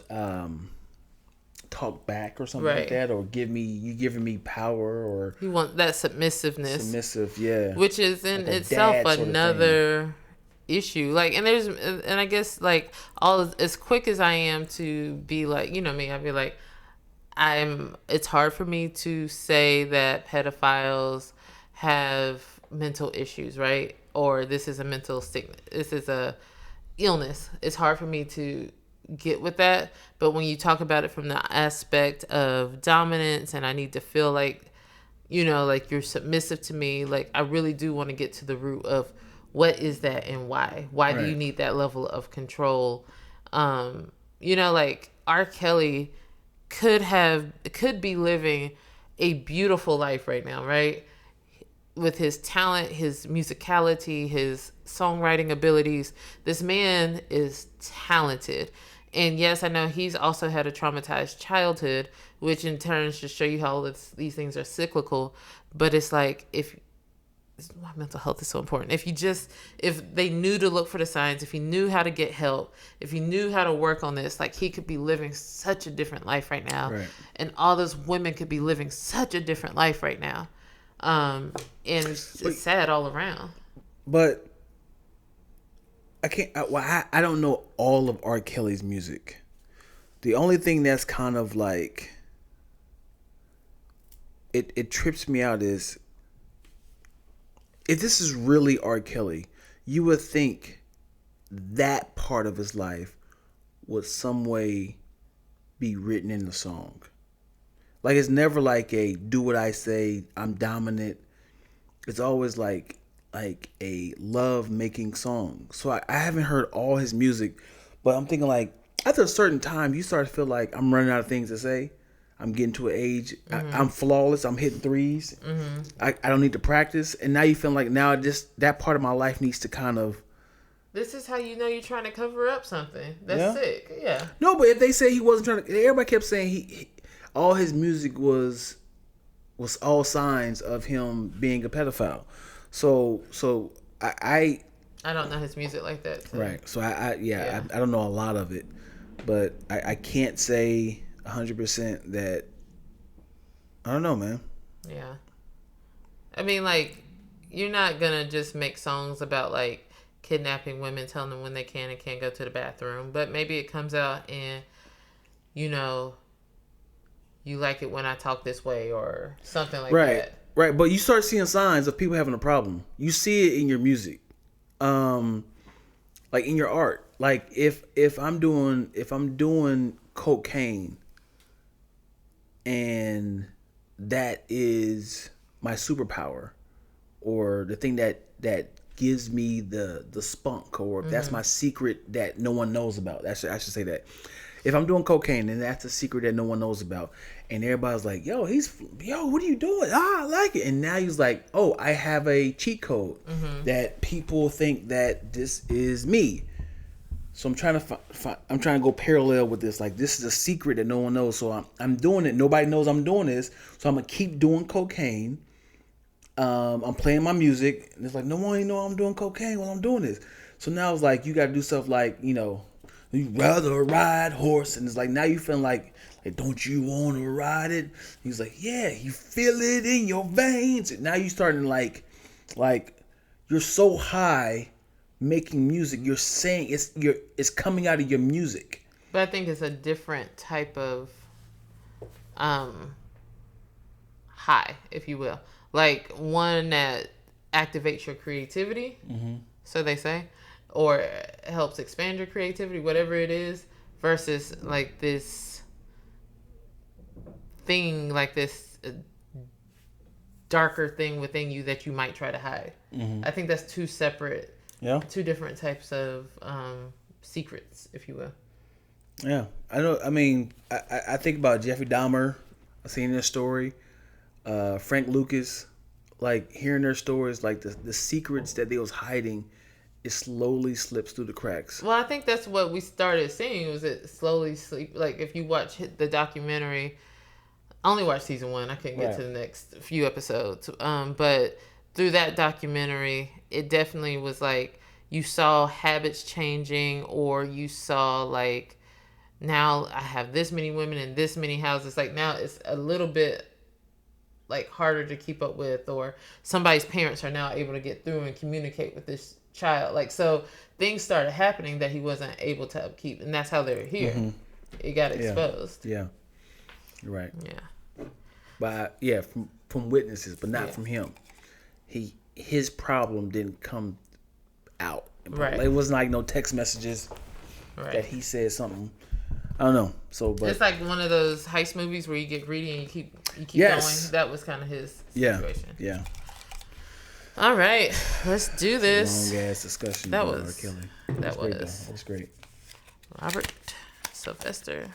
talk back or something like that, or you giving me power, or you want that submissiveness. Yeah. Which is in like itself another issue. Like, and I guess, like, as quick as I am to be like, me, I'd be like, it's hard for me to say that pedophiles have mental issues, right? Or this is a mental sickness. This is a illness. It's hard for me to get with that. But when you talk about it from the aspect of dominance, and I need to feel like, like you're submissive to me, like, I really do want to get to the root of what is that and why? Why do you need that level of control? Like R.Kelly could be living a beautiful life right now, right? With his talent, his musicality, his songwriting abilities. This man is talented. And yes, I know he's also had a traumatized childhood, which in turn should show you how these things are cyclical. But it's like, why mental health is so important. If they knew to look for the signs, if he knew how to get help, if he knew how to work on this, like, he could be living such a different life right now. Right. And all those women could be living such a different life right now. And it's just sad all around. But I don't know all of R. Kelly's music. The only thing that's kind of like it trips me out is, if this is really R. Kelly, you would think that part of his life would some way be written in the song. Like, it's never like a do what I say, I'm dominant. It's always like a love making song. So I haven't heard all his music, but I'm thinking, like, after a certain time, you start to feel like I'm running out of things to say. I'm getting to an age. I'm flawless. I'm hitting threes. I don't need to practice. And now you feel like that part of my life needs to kind of. This is how you know you're trying to cover up something. That's sick. Yeah. No, but if they say he wasn't trying to, everybody kept saying he all his music was all signs of him being a pedophile. So I don't know his music like that. So. Right. So I don't know a lot of it, but I can't say 100% that. I don't know, man. Yeah. I mean, like, you're not gonna just make songs about, like, kidnapping women, telling them when they can and can't go to the bathroom, but maybe it comes out in, you like it when I talk this way or something like Right. that. Right. But you start seeing signs of people having a problem. You see it in your music. Like in your art. Like if I'm doing cocaine and that is my superpower or the thing that gives me the spunk, or if that's my secret that no one knows about. I should say that. If I'm doing cocaine and that's a secret that no one knows about, and everybody's like, yo, what are you doing? I like it. And now he's like, oh, I have a cheat code that people think that this is me. So I'm trying to go parallel with this. Like, this is a secret that no one knows. So I'm doing it. Nobody knows I'm doing this. So I'm gonna keep doing cocaine. I'm playing my music, and it's like no one even know I'm doing cocaine while I'm doing this. So now it's like you got to do stuff like, you rather ride horse, and it's like now you feeling like don't you want to ride it? He's like, yeah, you feel it in your veins. And now you starting like you're so high making music. You're saying it's coming out of your music. But I think it's a different type of high, if you will. Like one that activates your creativity, so they say, or helps expand your creativity, whatever it is, versus like this thing, like this darker thing within you that you might try to hide. I think that's two different types of secrets, if you will. Yeah, I know. I mean, I think about Jeffrey Dahmer. I've seen their story. Frank Lucas, like hearing their stories, like the secrets that they was hiding, it slowly slips through the cracks. Well, I think that's what we started seeing, was it slowly sleep. Like if you watch the documentary, I only watched season 1. I couldn't get to the next few episodes. But through that documentary, it definitely was like you saw habits changing, or you saw like, now I have this many women in this many houses. Like now it's a little bit like harder to keep up with, or somebody's parents are now able to get through and communicate with this child. Like, so things started happening that he wasn't able to upkeep, and that's how they were here. It got exposed. Yeah, you're right. Yeah. But from witnesses, but not from him. His problem didn't come out. Right. It wasn't like no text messages that he said something. I don't know. So, but it's like one of those heist movies where you get greedy and you keep going. That was kind of his situation. Yeah. All right, let's do this. Long ass discussion. That about was R.Kelly. That was. That was great. Robert Sylvester.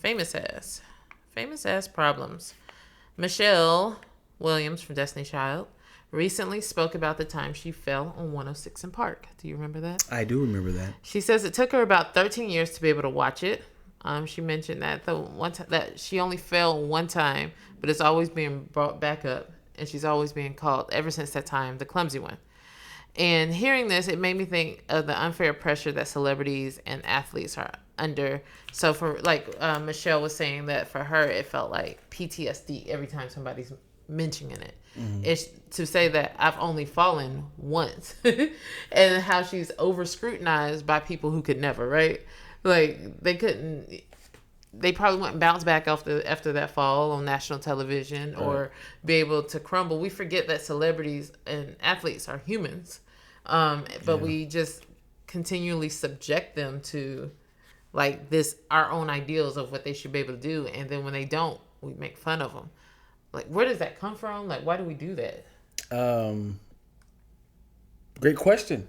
Famous ass problems. Michelle Williams from Destiny Child recently spoke about the time she fell on 106 in Park. Do you remember that? I do remember that. She says it took her about 13 years to be able to watch it. She mentioned that the one time that she only fell one time, but it's always being brought back up, and she's always being called ever since that time the clumsy one. And hearing this, it made me think of the unfair pressure that celebrities and athletes are under. So for Michelle was saying that for her, it felt like PTSD every time somebody's mentioning it. It's to say that I've only fallen once, and how she's over scrutinized by people who could never, right? Like they probably wouldn't bounce back after that fall on national television or be able to crumble. We forget that celebrities and athletes are humans, but we just continually subject them to like our own ideals of what they should be able to do, and then when they don't, we make fun of them. Like, where does that come from? Like, why do we do that? Great question.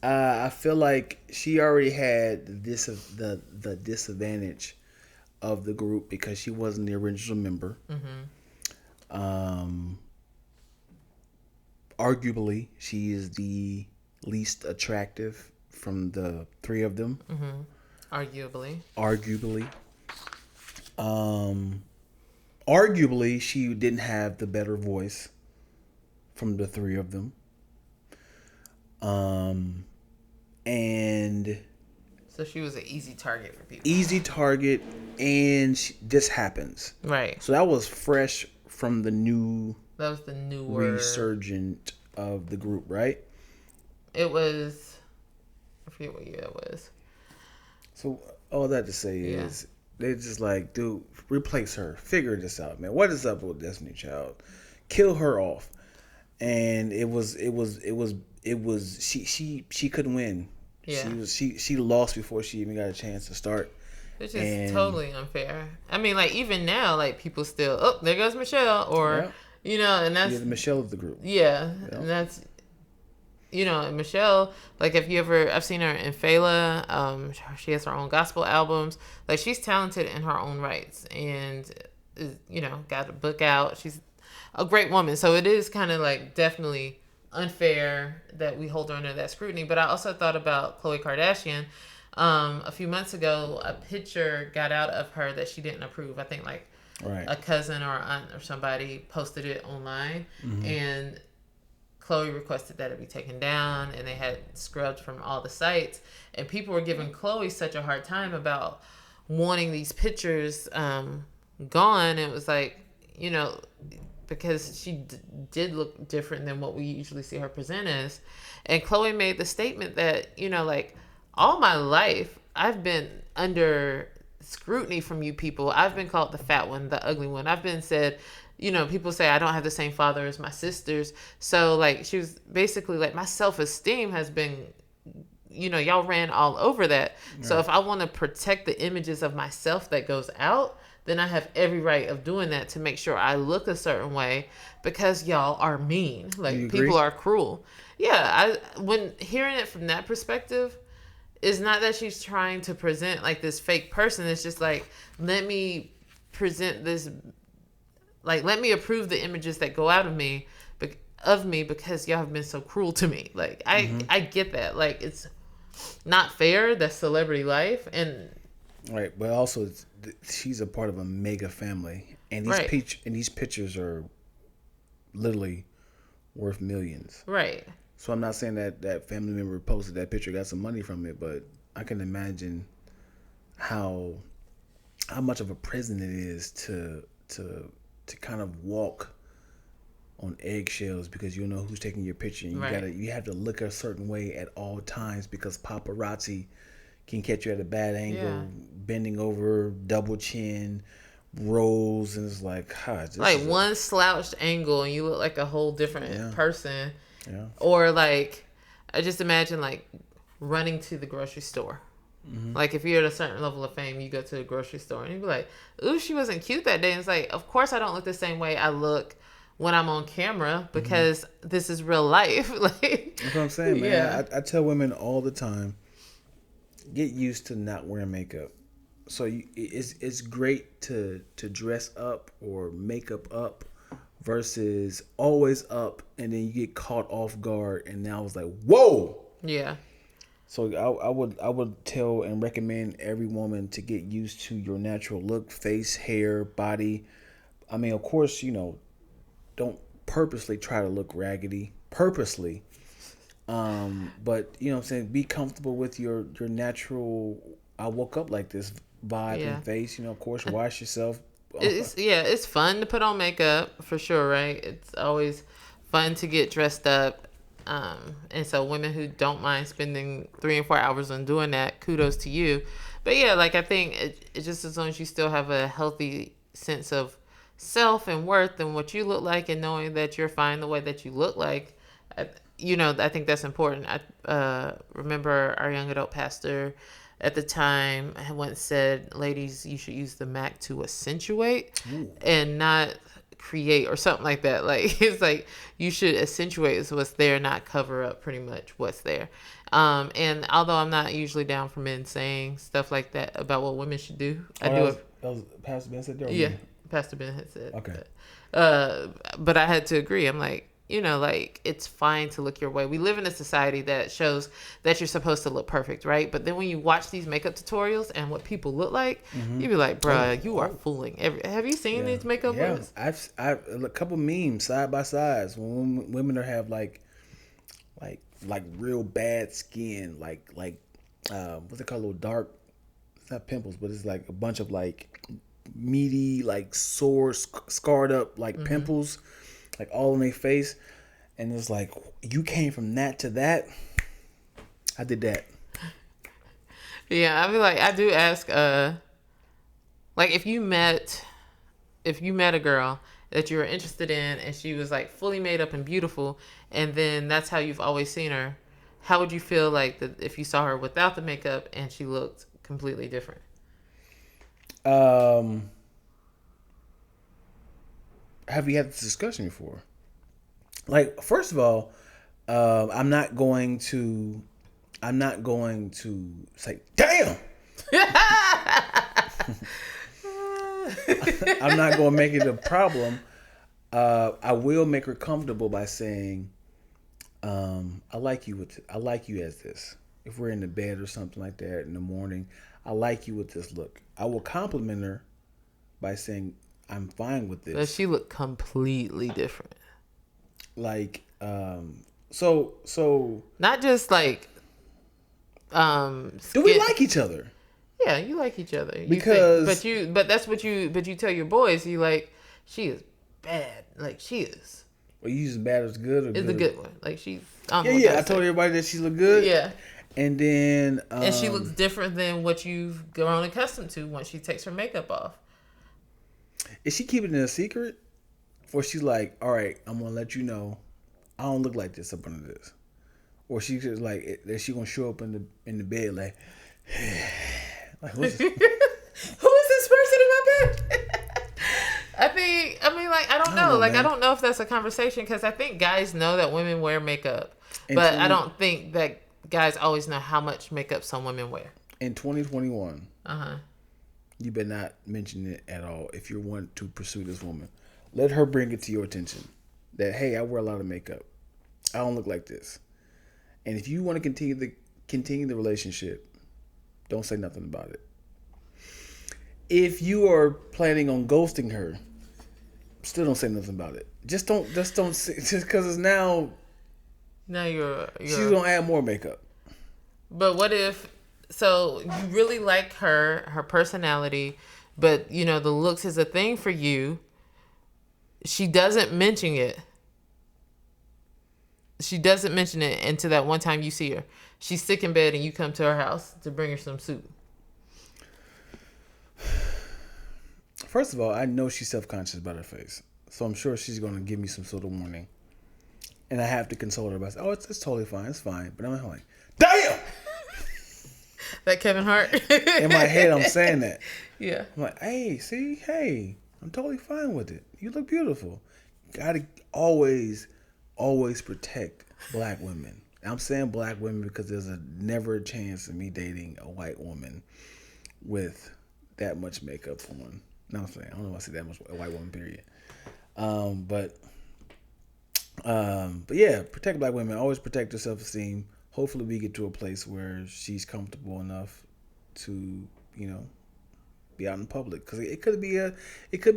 I feel like she already had the disadvantage of the group because she wasn't the original member. Arguably, she is the least attractive from the three of them. Arguably. Arguably, she didn't have the better voice from the three of them. And so she was an easy target for people. And this happens. Right. So that was fresh from the new. That was the newer resurgent of the group, right? It was. I forget what year that was. So all that to say Yeah. is they just like, dude, replace her. Figure this out, man. What is up with Destiny Child? Kill her off. And it was she couldn't win. Yeah. She lost before she even got a chance to start. Which is And totally unfair. I mean, like, even now, like, people still, oh, there goes Michelle, or, yeah, and you're that's, the Michelle of the group. yeah, Yeah. and that's, and Michelle, like, if you ever, I've seen her in Fela, she has her own gospel albums. Like, she's talented in her own rights, and, got a book out. She's a great woman. So it is kind of, like, definitely unfair that we hold her under that scrutiny. But I also thought about Khloe Kardashian. A few months ago, a picture got out of her that she didn't approve. I think, like, Right. a cousin or aunt or somebody posted it online, and Khloe requested that it be taken down, and they had scrubbed from all the sites. And people were giving Khloe such a hard time about wanting these pictures gone. It was like, because she did look different than what we usually see her present as. And Khloe made the statement that, like, all my life, I've been under scrutiny from you people. I've been called the fat one, the ugly one. I've been said, people say I don't have the same father as my sisters. So, like, she was basically like, my self-esteem has been, y'all ran all over that. Right. So if I want to protect the images of myself that goes out, then I have every right of doing that to make sure I look a certain way, because y'all are mean. Like, people are cruel. Yeah, when hearing it from that perspective, it's not that she's trying to present like this fake person. It's just like, let me present this, like, let me approve the images that go out of me because y'all have been so cruel to me. Like, I get that. Like, it's not fair. That's celebrity life. And right, but also she's a part of a mega family, and these pictures are literally worth millions. Right. So I'm not saying that family member posted that picture got some money from it, but I can imagine how much of a prison it is to kind of walk on eggshells because you don't know who's taking your picture, and you have to look a certain way at all times because paparazzi can catch you at a bad angle, bending over, double chin, rolls, and it's like, like one slouched angle and you look like a whole different person. Yeah. Or, like, I just imagine, like, running to the grocery store. Like, if you're at a certain level of fame, you go to the grocery store and you be like, ooh, she wasn't cute that day. And it's like, of course I don't look the same way I look when I'm on camera because this is real life. Like, that's what I'm saying, man. Yeah. I tell women all the time, get used to not wearing makeup. So it's great to dress up or makeup up versus always up, and then you get caught off guard, and now it's like, whoa. Yeah. So I would tell and recommend every woman to get used to your natural look, face, hair, body. I mean, of course, don't purposely try to look raggedy. Purposely. But what I'm saying, be comfortable with your natural, I woke up like this vibe and face. Of course, wash yourself. It's fun to put on makeup for sure, right? It's always fun to get dressed up. And so women who don't mind spending 3 and 4 hours on doing that, kudos to you. But yeah, like, I think it just, as long as you still have a healthy sense of self and worth and what you look like, and knowing that you're fine the way that you look like, I think that's important. I remember our young adult pastor at the time once said, ladies, you should use the Mac to accentuate and not create, or something like that. Like, it's like, you should accentuate what's there, not cover up pretty much what's there. And although I'm not usually down for men saying stuff like that about what women should do, that was Pastor Ben said there? Yeah, Pastor Ben had said. Okay. But I had to agree. I'm like, like, it's fine to look your way. We live in a society that shows that you're supposed to look perfect, right? But then when you watch these makeup tutorials and what people look like, you be like, bruh, you are fooling. Have you seen these makeup looks? I've a couple memes side by sides when women have like real bad skin, like what's it called, little dark, it's not pimples, but it's like a bunch of like meaty, like sore, scarred up, like pimples, like all in their face. And it's like, you came from that to that. I did that. Yeah, I feel like I do ask. Like if you met a girl that you were interested in, and she was like fully made up and beautiful, and then that's how you've always seen her, how would you feel like if you saw her without the makeup and she looked completely different? Um, have you had this discussion before? Like, first of all, I'm not going to. I'm not going to say, "Damn." I'm not going to make it a problem. I will make her comfortable by saying, "I like you with. I like you as this. If we're in the bed or something like that in the morning, I like you with this look." I will compliment her by saying, "I'm fine with But this." she looked completely different. Like, so Not just like do we like each other? Yeah, you like each other. You Because but that's what you tell your boys. You like, she is bad. Like, she is. are you using bad as good or Is good? the good one. Like, she's. Yeah. I told everybody that she looked good. Yeah. And then And she looks different than what you've grown accustomed to once she takes her makeup off. is she keeping it a secret? Or she's like, all right, I'm gonna let you know I don't look like this up under this. Or she's just like, is she gonna show up in the bed like what's this? Who is this person in my bed? I don't know. Like, man. I don't know if that's a conversation, because I think guys know that women wear makeup. But I don't think that guys always know how much makeup some women wear. In 2021, you better not mention it at all if you want to pursue this woman. Let her bring it to your attention that, hey, I wear a lot of makeup. I don't look like this. And if you want to continue the relationship, don't say nothing about it. If you are planning on ghosting her, still don't say nothing about it. Just don't say, just because it's now you're she's gonna add more makeup. But what if, so you really like her personality, but the looks is a thing for you. She doesn't mention it. She doesn't mention it until that one time you see her. She's sick in bed and you come to her house to bring her some soup. First of all, I know she's self-conscious about her face. So I'm sure she's going to give me some sort of warning. And I have to console her by saying, oh, it's totally fine. It's fine. But I'm like, damn! That Kevin Hart? In my head, I'm saying that. Yeah. I'm like, hey, I'm totally fine with it. You look beautiful. Gotta always protect black women. I'm saying black women because there's never a chance of me dating a white woman with that much makeup on. No, I'm saying, I don't know if I say that much, a white woman, period. But yeah, protect black women. Always protect her self-esteem. Hopefully we get to a place where she's comfortable enough to, be out in public. Because it could be a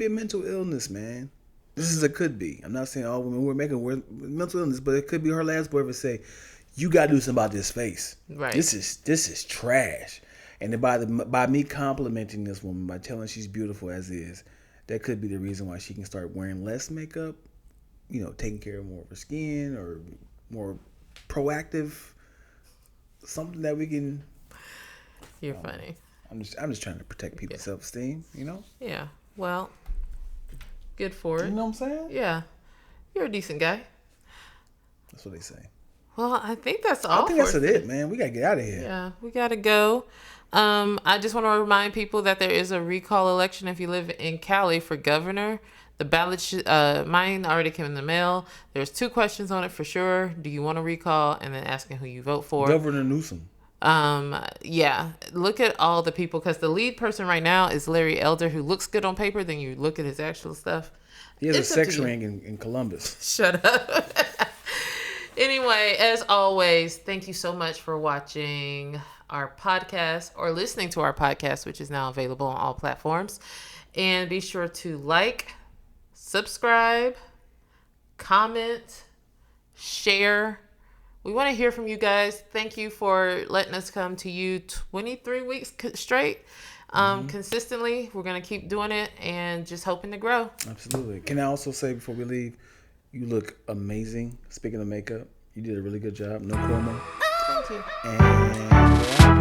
mental illness, man. This is a could be. I'm not saying all women we're mental illness, but it could be her last boyfriend say, you got to do something about this face. Right. This is trash. And then by me complimenting this woman, by telling she's beautiful as is, that could be the reason why she can start wearing less makeup, taking care of more of her skin, or more proactive, something that we can. You're funny. I'm just trying to protect people's self-esteem, Yeah. Well, good for it. You know what I'm saying? Yeah. You're a decent guy. That's what they say. Well, I think that's all. I think that's it, man. We gotta get out of here. Yeah, we gotta go. I just want to remind people that there is a recall election if you live in Cali for governor. The ballot, mine already came in the mail. There's 2 questions on it for sure. Do you want to recall? And then asking who you vote for. Governor Newsom. Yeah. Look at all the people, because the lead person right now is Larry Elder, who looks good on paper. Then you look at his actual stuff. He has a sex ring in Columbus. Shut up. Anyway, as always, thank you so much for watching our podcast or listening to our podcast, which is now available on all platforms. And be sure to like, subscribe, comment, share. We want to hear from you guys. Thank you for letting us come to you 23 weeks straight. Consistently. We're going to keep doing it and just hoping to grow. Absolutely. Can I also say before we leave, you look amazing. Speaking of makeup, you did a really good job. No promo. Thank you. And